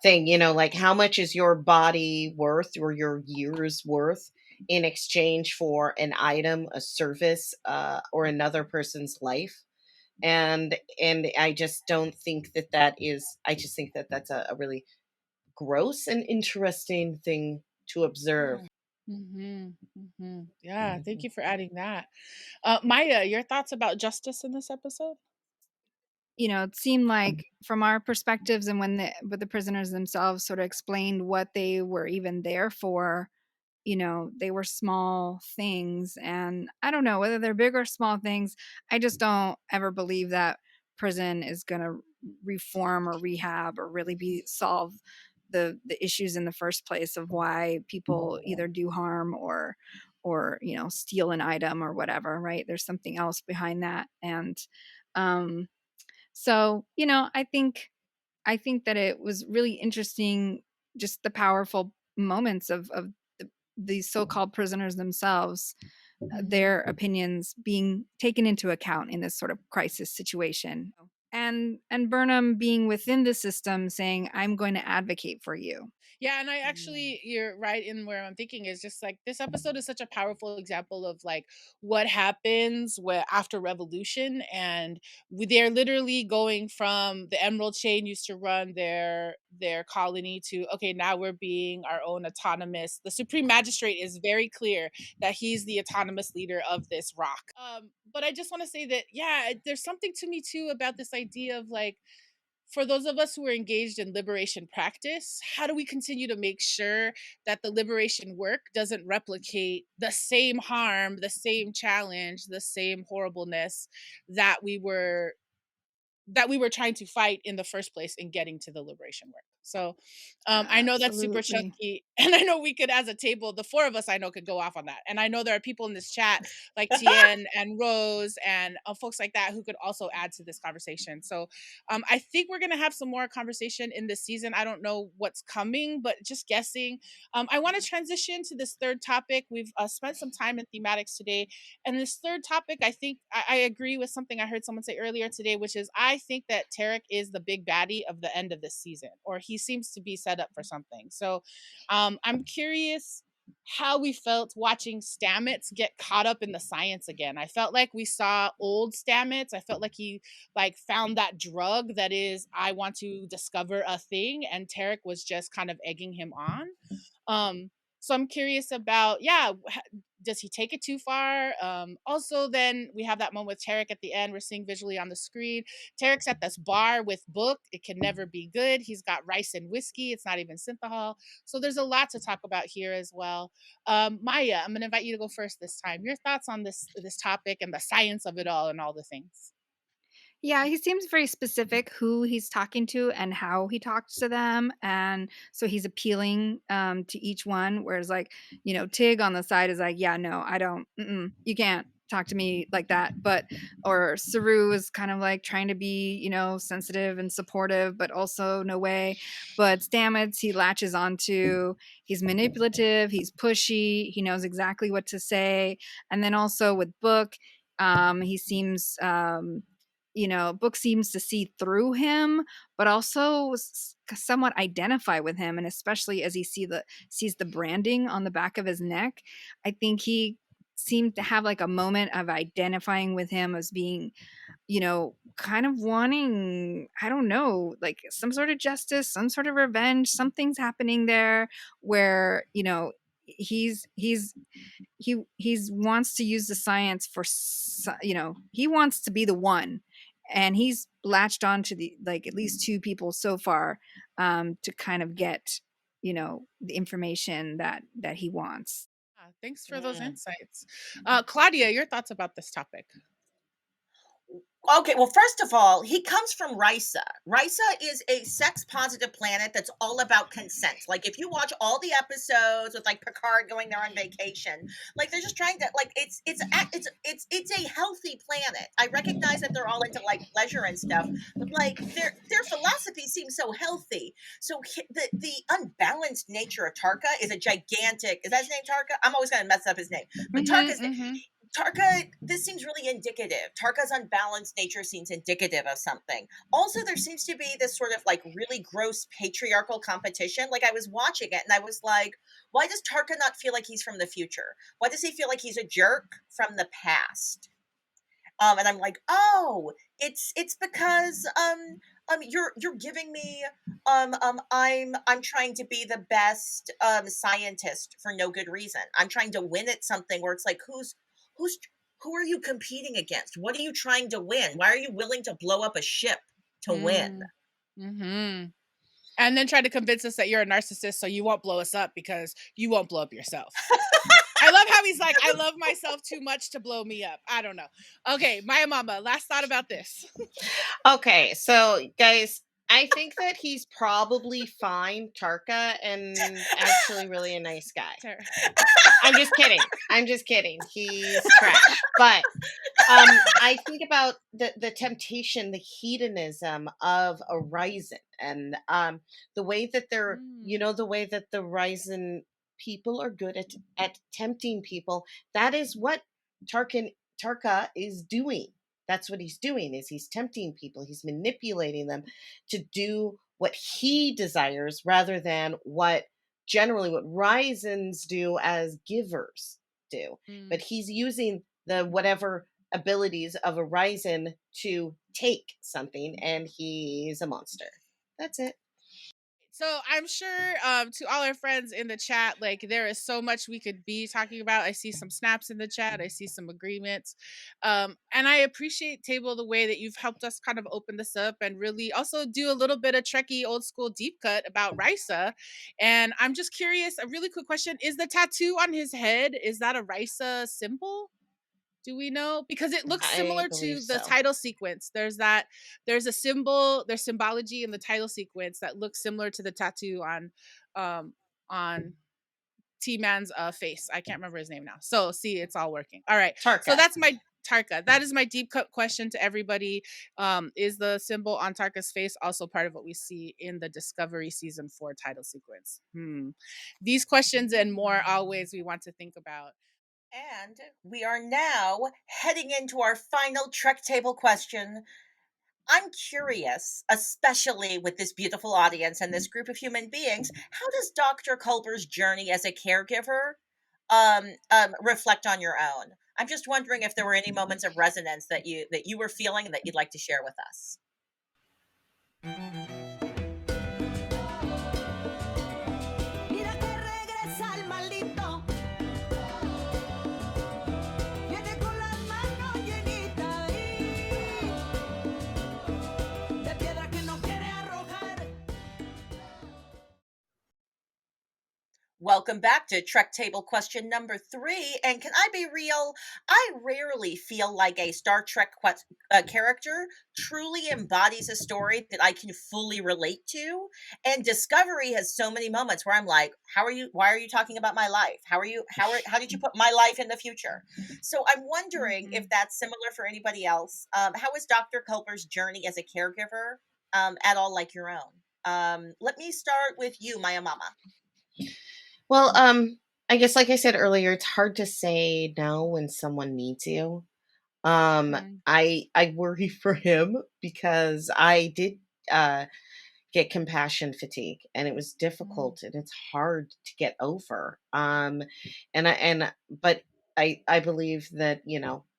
thing. You know, like how much is your body worth or your years worth in exchange for an item, a service, or another person's life? And I just don't think that is. I just think that that's a really gross and interesting thing to observe. Mm-hmm. Mm-hmm. Yeah, thank you for adding that. Maia, your thoughts about justice in this episode? It seemed like from our perspectives and with the prisoners themselves sort of explained what they were even there for, they were small things. And I don't know whether they're big or small things. I just don't ever believe that prison is going to reform or rehab or really solve the issues in the first place of why people either do harm or steal an item or whatever, right? There's something else behind that. And so, I think that it was really interesting, just the powerful moments of these so-called prisoners themselves, their opinions being taken into account in this sort of crisis situation, and Burnham being within the system saying, "I'm going to advocate for you." Yeah, and I actually, you're right in where I'm thinking is just like this episode is such a powerful example of like what happens after revolution, and they're literally going from the Emerald Chain used to run their colony to, okay, now we're being our own autonomous. The Supreme Magistrate is very clear that he's the autonomous leader of this rock. But I just want to say that yeah, there's something to me too about this idea of like, for those of us who are engaged in liberation practice, how do we continue to make sure that the liberation work doesn't replicate the same harm, the same challenge, the same horribleness that we were trying to fight in the first place in getting to the liberation work? So I know that's super Absolutely. chunky, and I know we could, as a table, the four of us I know could go off on that. And I know there are people in this chat like Tien and Rose and folks like that who could also add to this conversation. So I think we're going to have some more conversation in this season. I don't know what's coming, but just guessing. I want to transition to this third topic. We've spent some time in thematics today. And this third topic, I think I agree with something I heard someone say earlier today, which is I think that Tarek is the big baddie of the end of this season, or he seems to be set up for something. So I'm curious how we felt watching Stamets get caught up in the science again. I felt like we saw old Stamets. I felt like he like found that drug that is, I want to discover a thing, and Tarek was just kind of egging him on. So I'm curious about, yeah, does he take it too far? Also, then we have that moment with Tarek at the end. We're seeing visually on the screen. Tarek's at this bar with Book. It can never be good. He's got rice and whiskey. It's not even synthahol. So there's a lot to talk about here as well. Maia, I'm going to invite you to go first this time. Your thoughts on this topic and the science of it all and all the things. Yeah, he seems very specific who he's talking to and how he talks to them. And so he's appealing to each one. Whereas, like, Tig on the side is like, yeah, no, I don't, you can't talk to me like that. But or Saru is kind of like trying to be, you know, sensitive and supportive, but also no way. But Stamets, he latches onto. He's manipulative. He's pushy. He knows exactly what to say. And then also with Book, he seems. You know, Book seems to see through him, but also somewhat identify with him, and especially as he sees the branding on the back of his neck, I think he seemed to have like a moment of identifying with him as being, you know, kind of wanting, I don't know, like some sort of justice, some sort of revenge, something's happening there where, you know, he's wants to use the science for, you know, he wants to be the one, and he's latched on to the, like, at least two people so far, to kind of get, you know, the information that he wants. Thanks for those Mm. insights. Claudia, your thoughts about this topic? Okay, well, first of all, he comes from Risa. Risa is a sex-positive planet that's all about consent. Like, if you watch all the episodes with like Picard going there on vacation, like they're just trying to, like, it's a healthy planet. I recognize that they're all into like pleasure and stuff, but like their philosophy seems so healthy. So the unbalanced nature of Tarka is a gigantic. Is that his name, Tarka? I'm always gonna mess up his name, but Tarka, this seems really indicative. Tarka's unbalanced nature seems indicative of something. Also, there seems to be this sort of like really gross patriarchal competition. Like, I was watching it and I was like, why does Tarka not feel like he's from the future? Why does he feel like he's a jerk from the past? And I'm like, oh, it's because you're giving me I'm trying to be the best scientist for no good reason. I'm trying to win at something where it's like, who are you competing against? What are you trying to win? Why are you willing to blow up a ship to win? Mm-hmm. And then try to convince us that you're a narcissist so you won't blow us up because you won't blow up yourself. I love how he's like, I love myself too much to blow me up. I don't know. Okay, Maiamama, last thought about this. Okay, so guys, I think that he's probably fine, Tarka, and actually really a nice guy. I'm just kidding. He's trash. But I think about the temptation, the hedonism of a Ryzen, and the way that they're, you know, the way that the Ryzen people are good at tempting people. That is what Tarka is doing. That's what he's doing, is he's tempting people. He's manipulating them to do what he desires rather than what Ryzens do as givers do. But he's using the whatever abilities of a Ryzen to take something, and he's a monster. That's it. So I'm sure to all our friends in the chat, like, there is so much we could be talking about. I see some snaps in the chat. I see some agreements. And I appreciate, Table, the way that you've helped us kind of open this up and really also do a little bit of Trekkie old school deep cut about Risa. And I'm just curious, a really quick question. Is the tattoo on his head, is that a Risa symbol? Do we know? Because it looks similar to the title sequence. There's a symbol, there's symbology in the title sequence that looks similar to the tattoo on T-Man's face. I can't remember his name now. So see, it's all working. All right. Tarka. So that's my Tarka. That is my deep cut question to everybody. Is the symbol on Tarka's face also part of what we see in the Discovery Season 4 title sequence? These questions and more always we want to think about. And we are now heading into our final Trek Table question. I'm curious, especially with this beautiful audience and this group of human beings, how does Dr. Culber's journey as a caregiver reflect on your own? I'm just wondering if there were any moments of resonance that you were feeling and that you'd like to share with us. Welcome back to Trek Table question number 3. And can I be real? I rarely feel like a Star Trek character truly embodies a story that I can fully relate to. And Discovery has so many moments where I'm like, how are you? Why are you talking about my life? How did you put my life in the future? So I'm wondering if that's similar for anybody else. How is Dr. Culper's journey as a caregiver at all like your own? Let me start with you, Maiamama. Well, I guess like I said earlier, it's hard to say no when someone needs you. I worry for him because I did get compassion fatigue, and it was difficult and it's hard to get over. But I believe that,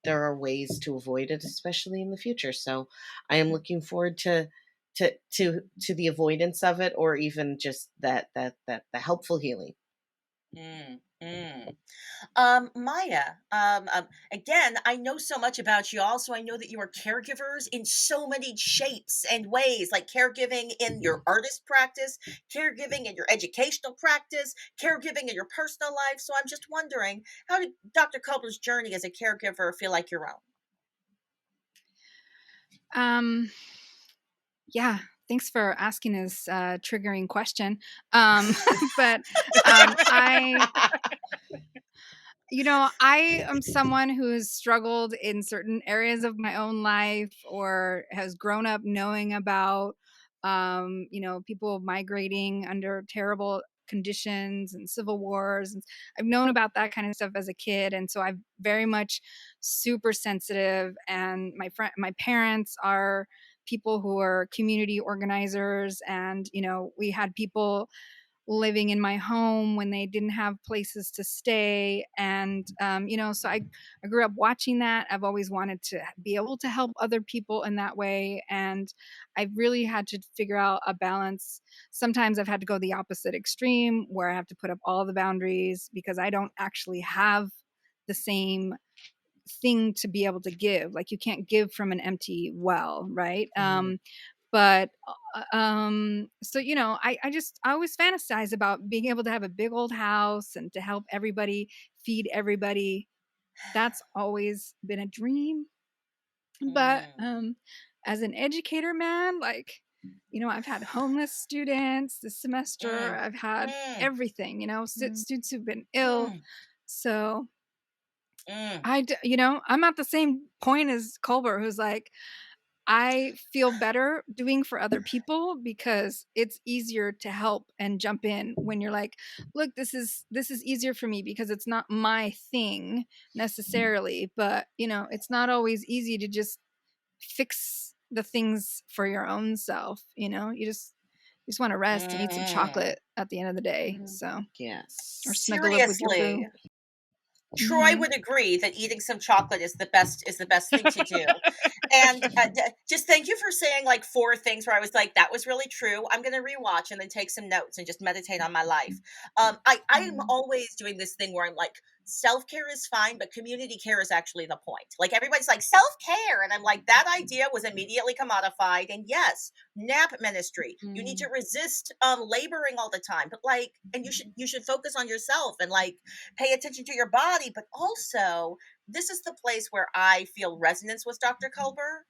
there are ways to avoid it, especially in the future. So I am looking forward to the avoidance of it, or even just that the helpful healing. Maya, again, I know so much about you. Also, I know that you are caregivers in so many shapes and ways, like caregiving in your artist practice, caregiving in your educational practice, caregiving in your personal life. So I'm just wondering, how did Dr. Culper's journey as a caregiver feel like your own? Yeah, thanks for asking this triggering question. But I am someone who has struggled in certain areas of my own life, or has grown up knowing about, people migrating under terrible conditions and civil wars. And I've known about that kind of stuff as a kid. And so I'm very much super sensitive. And my parents are people who are community organizers. And, we had people living in my home when they didn't have places to stay. And so I grew up watching that. I've always wanted to be able to help other people in that way, and I've really had to figure out a balance. Sometimes I've had to go the opposite extreme, where I have to put up all the boundaries because I don't actually have the same thing to be able to give. Like, you can't give from an empty well, right? But so I always fantasize about being able to have a big old house and to help everybody, feed everybody. That's always been a dream. But as an educator, man, like, I've had homeless students this semester. I've had everything, students who've been ill. So I'm at the same point as Culber, who's like, I feel better doing for other people because it's easier to help and jump in when you're like, look, this is easier for me because it's not my thing necessarily, but it's not always easy to just fix the things for your own self. You just want to rest and eat some chocolate at the end of the day. So Yes. or snuggle up with your boo. Seriously, Troy would agree that eating some chocolate is the best thing to do. And just thank you for saying like 4 things where I was like, that was really true. I'm going to rewatch and then take some notes and just meditate on my life. I'm always doing this thing where I'm like, self-care is fine, but community care is actually the point. Like, everybody's like, self-care. And I'm like, that idea was immediately commodified. And yes, nap ministry. You need to resist laboring all the time. But like, and you should focus on yourself and like pay attention to your body. But also, this is the place where I feel resonance with Dr. Culper.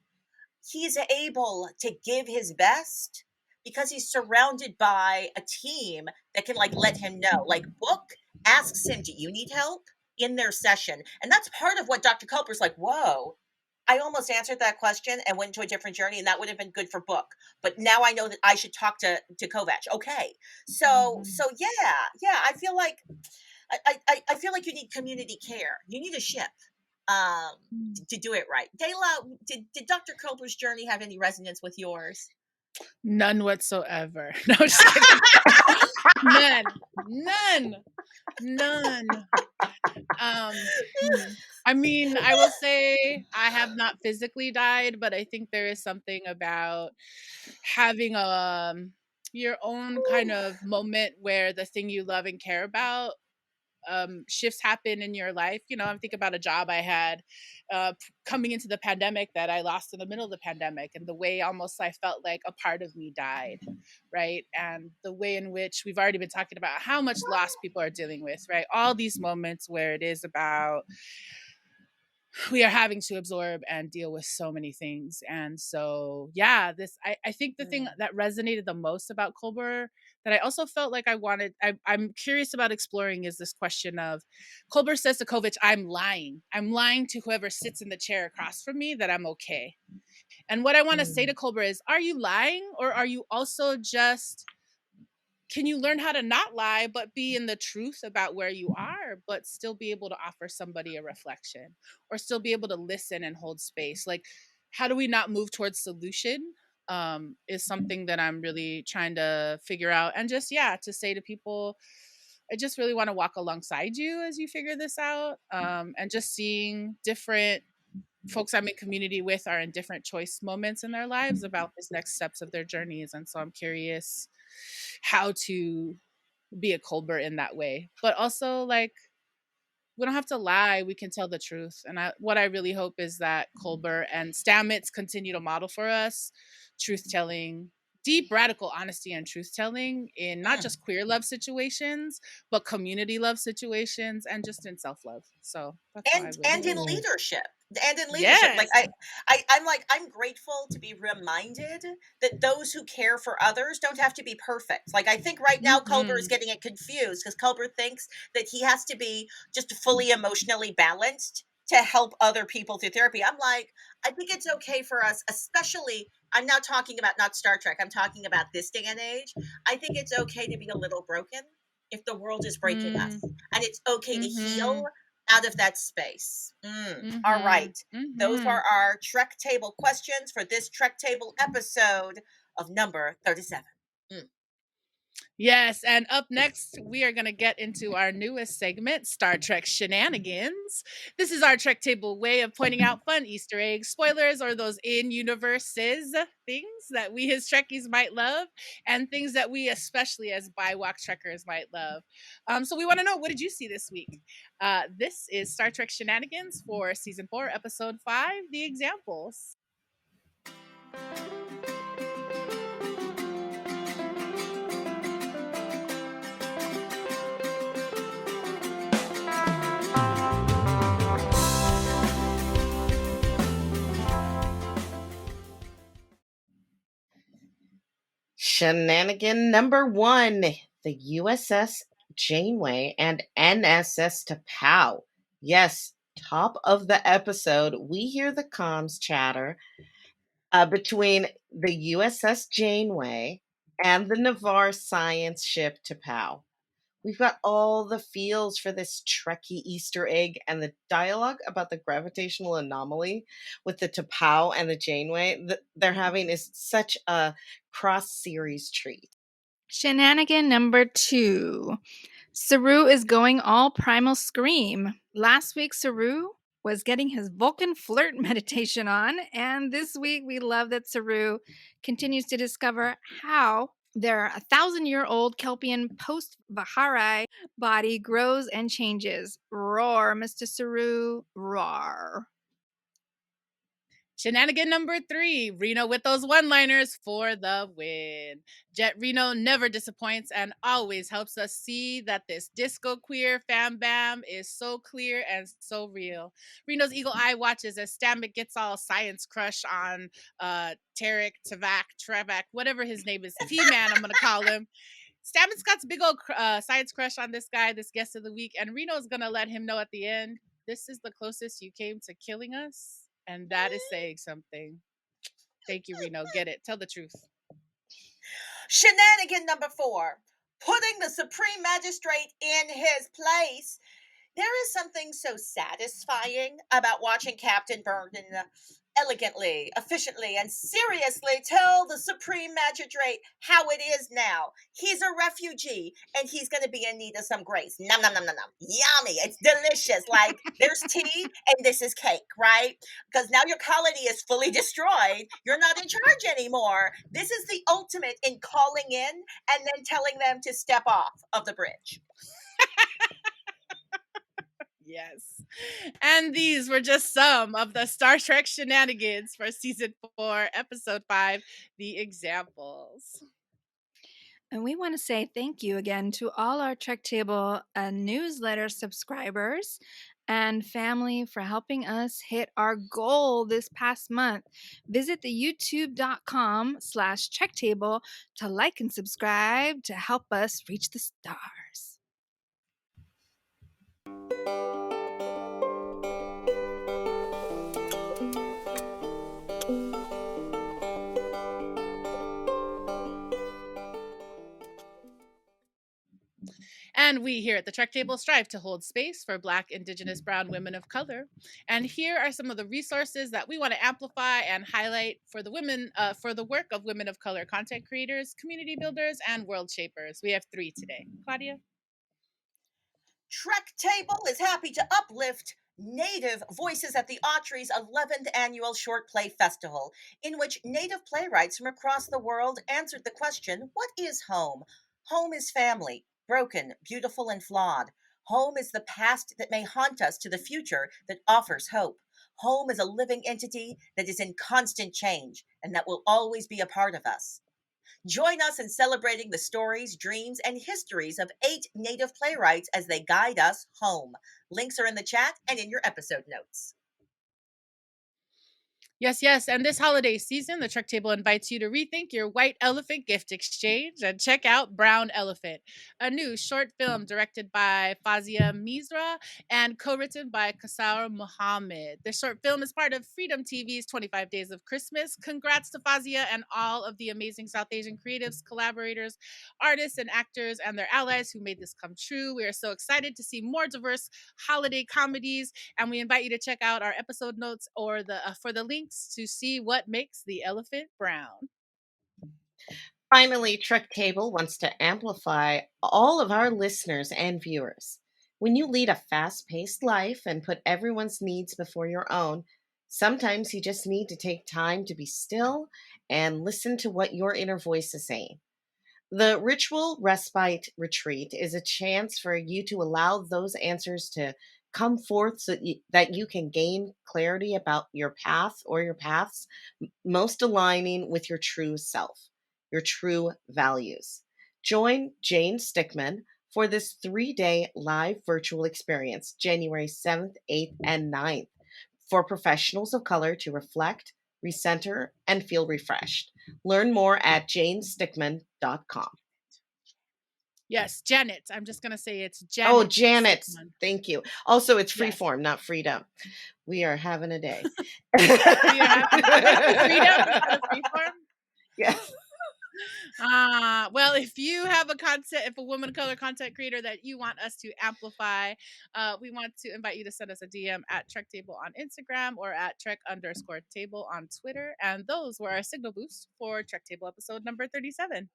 He's able to give his best because he's surrounded by a team that can like let him know. Like, Book asks him, do you need help, in their session? And that's part of what Dr. Culper's like, whoa, I almost answered that question and went into a different journey, and that would have been good for Book. But now I know that I should talk to Kovac. Okay. So yeah, I feel like I feel like you need community care. You need a ship to do it right. Dayla, did Dr. Culper's journey have any resonance with yours? None whatsoever. No, I'm just kidding. None. I mean, I will say I have not physically died, but I think there is something about having your own kind of moment where the thing you love and care about shifts happen in your life. I'm thinking about a job I had coming into the pandemic that I lost in the middle of the pandemic, and the way almost I felt like a part of me died, right? And the way in which we've already been talking about how much loss people are dealing with, right? All these moments where it is about we are having to absorb and deal with so many things. And so, yeah, I think the thing that resonated the most about Colbert that I also felt like I'm curious about exploring is this question of Colbert says to Kovich, I'm lying to whoever sits in the chair across from me that I'm okay. And what I want to say to Colbert is, are you lying, or are you also just, can you learn how to not lie, but be in the truth about where you are, but still be able to offer somebody a reflection, or still be able to listen and hold space? Like, how do we not move towards solution? Is something that I'm really trying to figure out. And just, yeah, to say to people, I just really want to walk alongside you as you figure this out. And just seeing different folks I'm in community with are in different choice moments in their lives about these next steps of their journeys. And so I'm curious how to be a Colbert in that way. But also, like, we don't have to lie. We can tell the truth. And what I really hope is that Colbert and Stamets continue to model for us truth telling, deep radical honesty and truth telling in not just queer love situations, but community love situations, and just in self love. So that's how I would. And in leadership. Yes. Like I'm grateful to be reminded that those who care for others don't have to be perfect. Like, I think right now Colbert is getting it confused because Colbert thinks that he has to be just fully emotionally balanced to help other people through therapy. I'm like, I think it's okay for us, especially, I'm now talking about not Star Trek, I'm talking about this day and age. I think it's okay to be a little broken if the world is breaking us, and it's okay to heal out of that space. All right. Those are our Trek Table questions for this Trek Table episode of number 37. Yes, and up next, we are going to get into our newest segment, Star Trek Shenanigans. This is our Trek Table way of pointing out fun Easter eggs, spoilers, or those in-universes things that we as Trekkies might love, and things that we, especially as bi-walk Trekkers, might love. So we want to know, what did you see this week? This is Star Trek Shenanigans for Season 4, Episode 5, The Examples. Shenanigan number 1, the USS Janeway and NSS T'Pau. Yes, top of the episode, we hear the comms chatter between the USS Janeway and the Navarre science ship T'Pau. We've got all the feels for this Trekkie Easter egg, and the dialogue about the gravitational anomaly with the T'Pau and the Janeway that they're having is such a cross-series treat. Shenanigan number 2. Saru is going all primal scream. Last week, Saru was getting his Vulcan flirt meditation on, and this week we love that Saru continues to discover how their 1,000-year-old Kelpian post-Vahari body grows and changes. Roar, Mr. Saru, roar. Shenanigan number 3, Reno with those one-liners for the win. Jet Reno never disappoints and always helps us see that this disco queer fam bam is so clear and so real. Reno's eagle eye watches as Stamets gets all science crush on Tarek, Travak, whatever his name is. T-Man, I'm going to call him. Stamets got a big old science crush on this guy, this guest of the week, and Reno's going to let him know at the end, this is the closest you came to killing us. And that is saying something. Thank you, Reno. Get it. Tell the truth. Shenanigan number 4, putting the Supreme Magistrate in his place. There is something so satisfying about watching Captain Burton elegantly, efficiently, and seriously tell the Supreme Magistrate how it is now. He's a refugee, and he's going to be in need of some grace. Nom, nom, nom, nom, nom. Yummy. It's delicious. Like, there's tea, and this is cake, right? Because now your colony is fully destroyed. You're not in charge anymore. This is the ultimate in calling in and then telling them to step off of the bridge. Yes. And these were just some of the Star Trek shenanigans for season 4, episode 5, The Examples. And we want to say thank you again to all our Trek Table newsletter subscribers and family for helping us hit our goal this past month. Visit the youtube.com/Trektable to like and subscribe to help us reach the stars. And we here at the Trek Table strive to hold space for Black, Indigenous, Brown women of color. And here are some of the resources that we want to amplify and highlight for the women, for the work of women of color content creators, community builders, and world shapers. We have 3 today. Claudia? Trek Table is happy to uplift Native voices at the Autry's 11th annual Short Play Festival, in which Native playwrights from across the world answered the question, what is home? Home is family, broken, beautiful, and flawed. Home is the past that may haunt us to the future that offers hope. Home is a living entity that is in constant change and that will always be a part of us. Join us in celebrating the stories, dreams, and histories of 8 Native playwrights as they guide us home. Links are in the chat and in your episode notes. Yes, yes. And this holiday season, the Trek Table invites you to rethink your white elephant gift exchange and check out Brown Elephant, a new short film directed by Fazia Misra and co-written by Kassar Mohammed. The short film is part of Freedom TV's 25 Days of Christmas. Congrats to Fazia and all of the amazing South Asian creatives, collaborators, artists, and actors, and their allies who made this come true. We are so excited to see more diverse holiday comedies, and we invite you to check out our episode notes or the for the links to see what makes the elephant brown. Finally, Trek Table wants to amplify all of our listeners and viewers. When you lead a fast paced life and put everyone's needs before your own, sometimes you just need to take time to be still and listen to what your inner voice is saying. The Ritual Respite Retreat is a chance for you to allow those answers to come forth so that you can gain clarity about your path or your paths, most aligning with your true self, your true values. Join Jane Stickman for this 3-day live virtual experience, January 7th, 8th, and 9th, for professionals of color to reflect, recenter, and feel refreshed. Learn more at janestickman.com. Yes, Janet. I'm just going to say it's Janet. Oh, Janet. Stickman. Thank you. Also, it's Yes. freeform, not freedom. We are having a day. We are having freedom instead of freeform? Yes. Well, if you have if a woman of color content creator that you want us to amplify, we want to invite you to send us a DM at Trek Table on Instagram or at Trek_Table on Twitter. And those were our signal boosts for Trek Table episode number 37.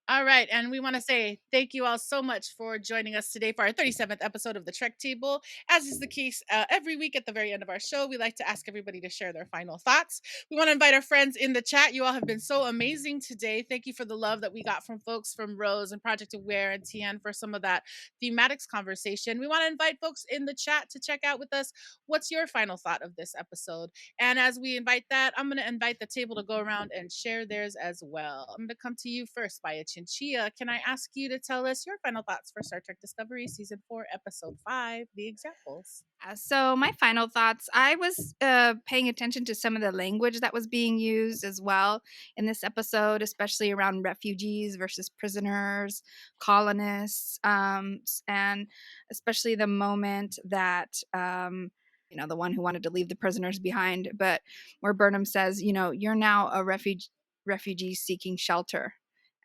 All right, and we want to say thank you all so much for joining us today for our 37th episode of the Trek Table. As is the case every week at the very end of our show, we like to ask everybody to share their final thoughts. We want to invite our friends in the chat. You all have been so amazing today. Thank you for the love that we got from folks from Rose and Project Aware and TN for some of that thematics conversation. We want to invite folks in the chat to check out with us what's your final thought of this episode. And as we invite that, I'm going to invite the table to go around and share theirs as well. I'm going to come to you first, Maya Chinchilla. Can I ask you to tell us your final thoughts for Star Trek Discovery Season 4, Episode 5, The Examples? So my final thoughts, I was paying attention to some of the language that was being used as well in this episode, especially around refugees versus prisoners, colonists, and especially the moment that the one who wanted to leave the prisoners behind, but where Burnham says, you're now a refugee seeking shelter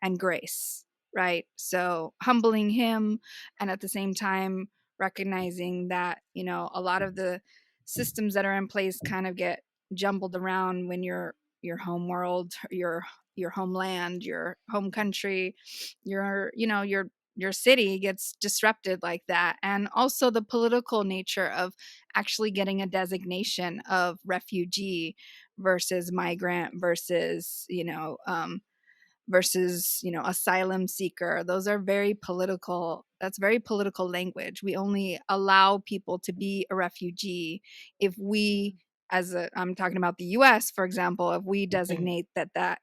and grace, right? So humbling him, and at the same time recognizing that a lot of the systems that are in place kind of get jumbled around when your home world, your homeland, your home country, your your city gets disrupted like that. And also the political nature of actually getting a designation of refugee versus migrant versus asylum seeker. Those are very political. That's very political language. We only allow people to be a refugee if we, I'm talking about the US, for example, if we designate that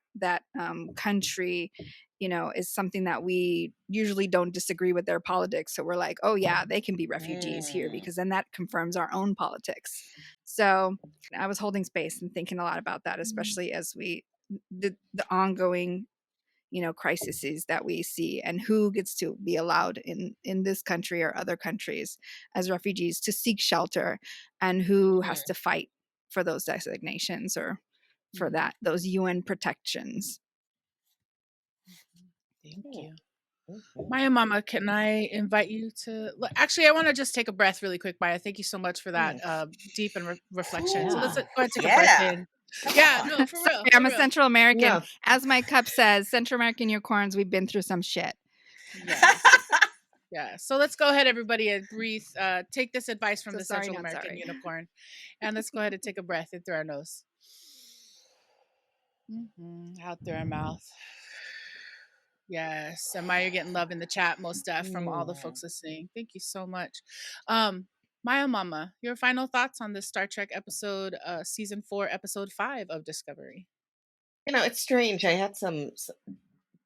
country, is something that we usually don't disagree with their politics. So we're like, oh yeah, they can be refugees here, because then that confirms our own politics. So I was holding space and thinking a lot about that, especially as the ongoing crises that we see, and who gets to be allowed in this country or other countries as refugees to seek shelter, and who has to fight for those designations or for those UN protections. Thank you. Maiamama, can I invite you to actually, I want to just take a breath really quick, Maya. Thank you so much for that deep and reflection. So let's go ahead and take a breath in. No, for real. I'm a Central American. Yeah. As my cup says, Central American unicorns, we've been through some shit. Yes. Yeah. So let's go ahead, everybody, and breathe. Take this advice from the Central American unicorn. And let's go ahead and take a breath in through our nose. Out through our mouth. Yes. And Maya, you're getting love in the chat, most def, from all the folks listening. Thank you so much. Maiamama, your final thoughts on this Star Trek episode, season 4, episode 5 of Discovery? It's strange. I had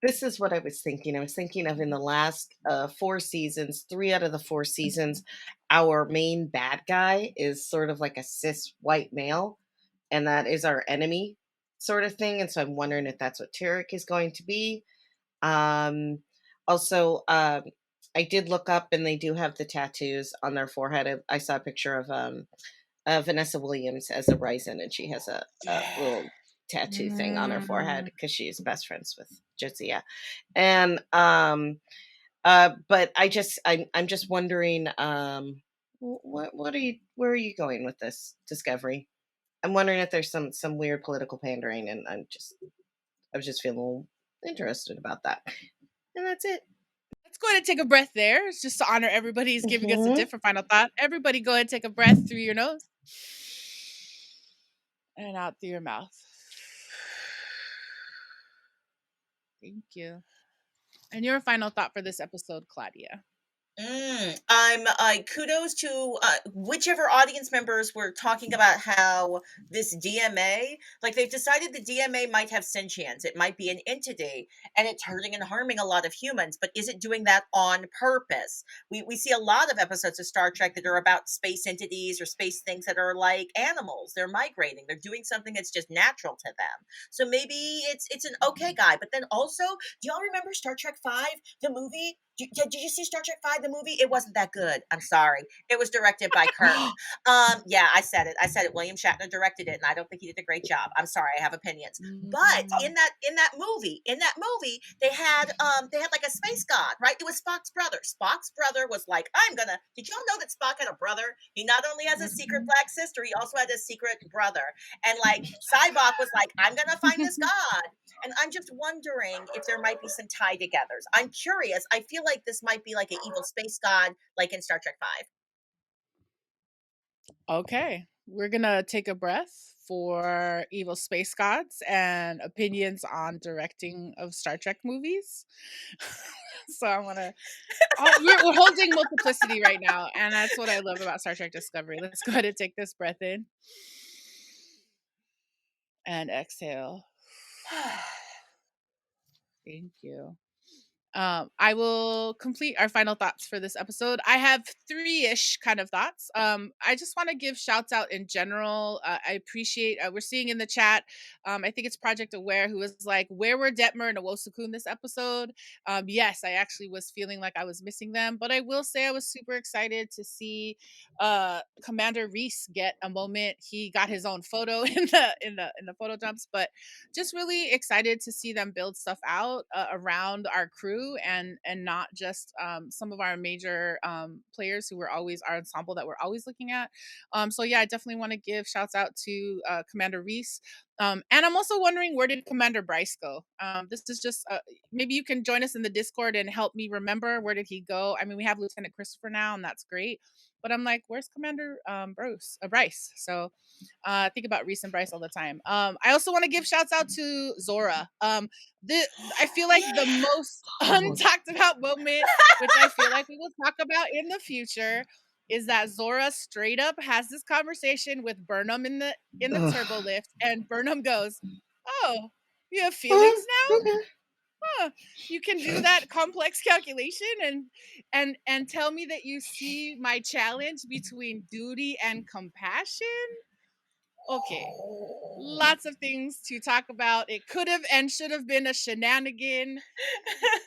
this is what I was thinking. I was thinking of in the last 4 seasons, 3 out of the 4 seasons, our main bad guy is sort of like a cis white male, and that is our enemy sort of thing. And so I'm wondering if that's what Tarek is going to be. Also, I did look up, and they do have the tattoos on their forehead. I saw a picture of Vanessa Williams as a Ryzen, and she has a little tattoo thing on her forehead because she's best friends with Jadzia. And but I'm just wondering, where are you going with this, Discovery? I'm wondering if there's some weird political pandering, and I was just feeling a little interested about that. And that's it. Let's go ahead and take a breath there. It's just to honor everybody who's giving us a different final thought. Everybody go ahead and take a breath through your nose and out through your mouth. Thank you. And your final thought for this episode, Claudia? I'm kudos to whichever audience members were talking about how this DMA, like they've decided the DMA might have sentience. It might be an entity, and it's hurting and harming a lot of humans, but is it doing that on purpose? We see a lot of episodes of Star Trek that are about space entities or space things that are like animals. They're migrating. They're doing something that's just natural to them. So maybe it's an okay guy. But then also, do y'all remember Star Trek 5, the movie? Did you see Star Trek 5, the movie? It wasn't that good. I'm sorry. It was directed by Kirk. Yeah, I said it. William Shatner directed it, and I don't think he did a great job. I'm sorry. I have opinions. But in that movie, they had like a space god, right? It was Spock's brother. Spock's brother was like, did y'all know that Spock had a brother? He not only has a secret black sister, he also had a secret brother. And like Cybok was like, I'm gonna find this god. And I'm just wondering if there might be some tie-togethers. I'm curious. I feel like this might be like an evil space god, like in Star Trek 5. Okay. We're going to take a breath for evil space gods and opinions on directing of Star Trek movies. So I want to... we're holding multiplicity right now, and that's what I love about Star Trek Discovery. Let's go ahead and take this breath in. And exhale. Thank you. I will complete our final thoughts for this episode. I have 3-ish kind of thoughts. I just want to give shouts out in general. I appreciate, we're seeing in the chat, I think it's Project Aware, who was like, where were Detmer and Owosukun this episode? Yes, I actually was feeling like I was missing them, but I will say I was super excited to see Commander Reese get a moment. He got his own photo in the photo dumps, but just really excited to see them build stuff out around our crew, and not just some of our major players who were always our ensemble that we're always looking at. So yeah, I definitely want to give shouts out to Commander Reese. And I'm also wondering, where did Commander Bryce go? This is just maybe you can join us in the Discord and help me remember, where did he go? I mean, we have Lieutenant Christopher now, and that's great. But I'm like, where's Commander Bryce? So think about Reese and Bryce all the time. I also want to give shouts out to Zora. I feel like the most untalked about moment, which I feel like we will talk about in the future, is that Zora straight up has this conversation with Burnham in the turbo lift, and Burnham goes, "Oh, you have feelings now? Huh. You can do that complex calculation and tell me that you see my challenge between duty and compassion?" Okay. Lots of things to talk about. It could have and should have been a shenanigan,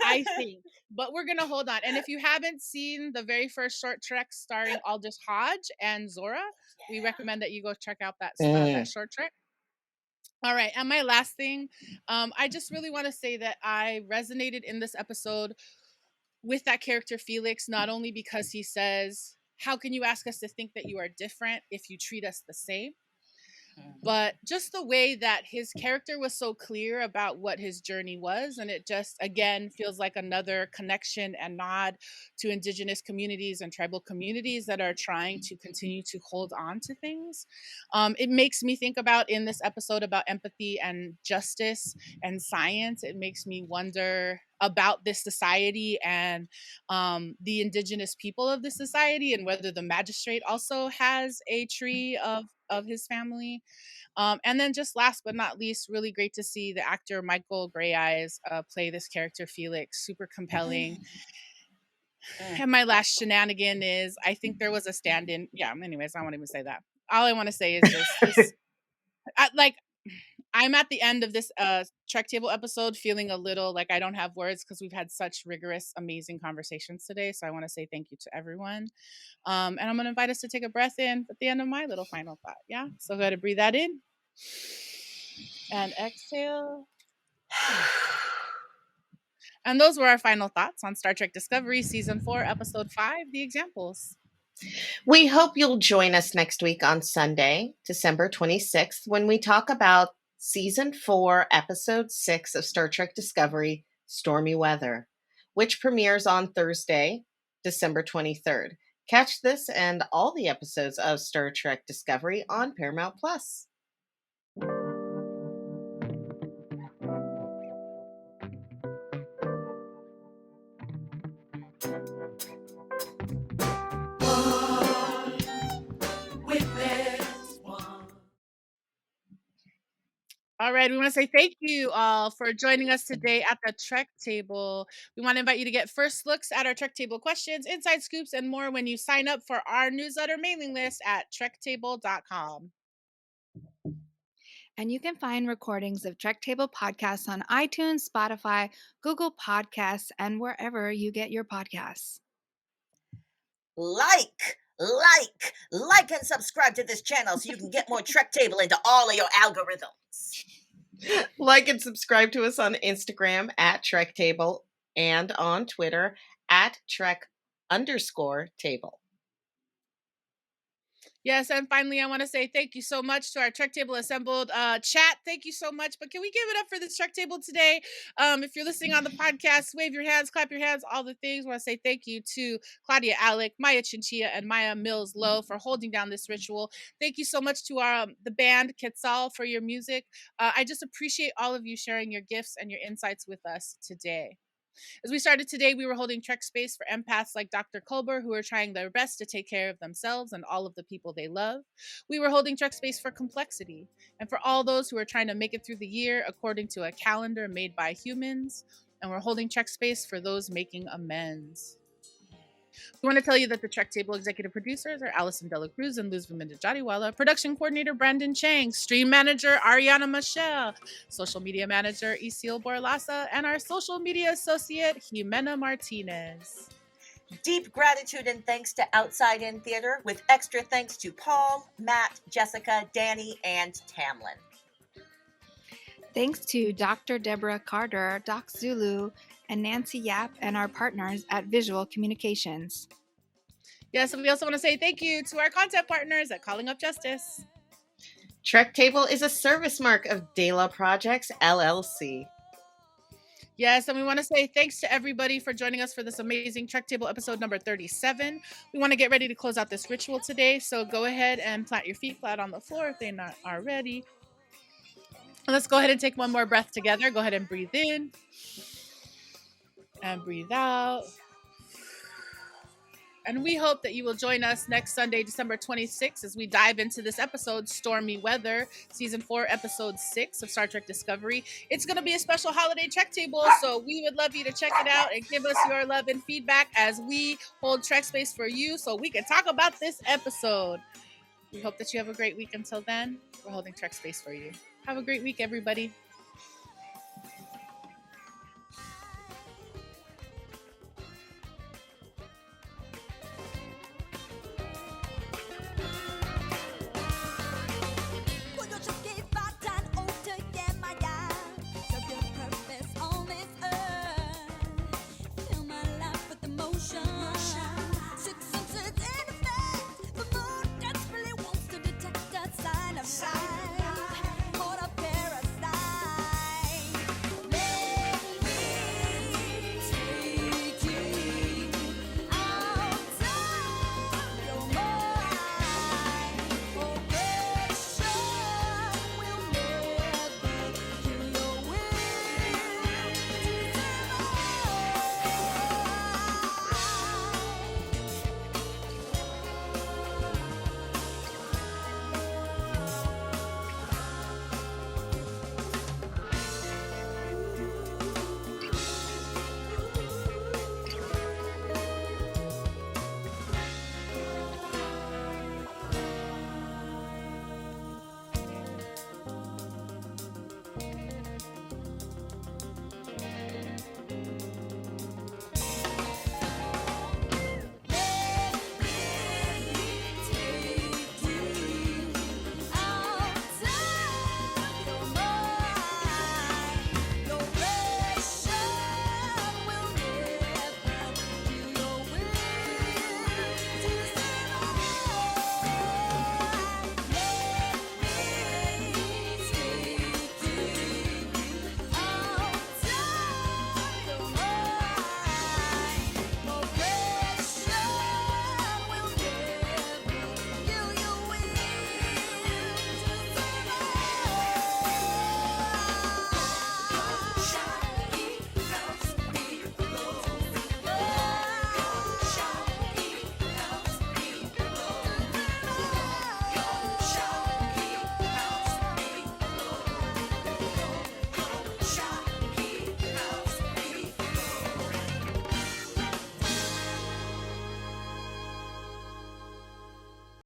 I think. But we're going to hold on. And if you haven't seen the very first short trek starring Aldous Hodge and Zora, we recommend that you go check out that short trek. All right. And my last thing, I just really want to say that I resonated in this episode with that character Felix, not only because he says, "How can you ask us to think that you are different if you treat us the same?" But just the way that his character was so clear about what his journey was, and it just again feels like another connection and nod to Indigenous communities and tribal communities that are trying to continue to hold on to things. It makes me think about, in this episode, about empathy and justice and science. It makes me wonder about this society and the Indigenous people of this society, and whether the magistrate also has a tree of his family. And then just last but not least, really great to see the actor Michael Greyeyes play this character Felix. Super compelling. And my last shenanigan is, I think there was a stand-in. Yeah, anyways, I won't even say that. All I want to say is this I'm at the end of this Trek Table episode feeling a little like I don't have words, because we've had such rigorous, amazing conversations today. So I want to say thank you to everyone. And I'm going to invite us to take a breath in at the end of my little final thought. Yeah. So go ahead and breathe that in and exhale. And those were our final thoughts on Star Trek Discovery Season 4, Episode 5, The Examples. We hope you'll join us next week on Sunday, December 26th, when we talk about Season 4, Episode 6 of Star Trek Discovery, Stormy Weather, which premieres on Thursday, December 23rd. Catch this and all the episodes of Star Trek Discovery on Paramount+. All right, we want to say thank you all for joining us today at the Trek Table. We want to invite you to get first looks at our Trek Table questions, inside scoops, and more when you sign up for our newsletter mailing list at trektable.com. And you can find recordings of Trek Table podcasts on iTunes, Spotify, Google Podcasts, and wherever you get your podcasts. Like, and subscribe to this channel so you can get more Trek Table into all of your algorithms. Like and subscribe to us on Instagram at Trek Table and on Twitter at Trek_table. Yes, and finally, I want to say thank you so much to our Trek Table assembled chat. Thank you so much. But can we give it up for this Trek Table today? If you're listening on the podcast, wave your hands, clap your hands, all the things. I want to say thank you to Claudia Alick, Maya Chinchilla, and Maia Mills-Low for holding down this ritual. Thank you so much to the band Quetzal for your music. I just appreciate all of you sharing your gifts and your insights with us today. As we started today, we were holding Trek space for empaths like Dr. Culber, who are trying their best to take care of themselves and all of the people they love. We were holding Trek space for complexity, and for all those who are trying to make it through the year according to a calendar made by humans. And we're holding Trek space for those making amends. We want to tell you that the Trek Table executive producers are Alison De La Cruz and Luz Jadiwala, production coordinator Brandon Chang, stream manager Ariana Michelle, social media manager Isil Borlasa, and our social media associate Jimena Martinez. Deep gratitude and thanks to Outside In Theater, with extra thanks to Paul, Matt, Jessica, Danny, and Tamlin. Thanks to Dr. Deborah Carter, Doc Zulu, and Nancy Yap, and our partners at Visual Communications. Yes, and we also want to say thank you to our content partners at Calling Up Justice. Trek Table is a service mark of De La Projects, LLC. Yes, and we want to say thanks to everybody for joining us for this amazing Trek Table episode number 37. We want to get ready to close out this ritual today, so go ahead and plant your feet flat on the floor if they're not already. And let's go ahead and take one more breath together. Go ahead and breathe in and breathe out. And we hope that you will join us next Sunday, December 26th, as we dive into this episode, Stormy Weather, Season 4, Episode 6 of Star Trek Discovery. It's going to be a special holiday Trek Table, so we would love you to check it out and give us your love and feedback as we hold Trek space for you so we can talk about this episode. We hope that you have a great week. Until then, we're holding Trek space for you. Have a great week, everybody.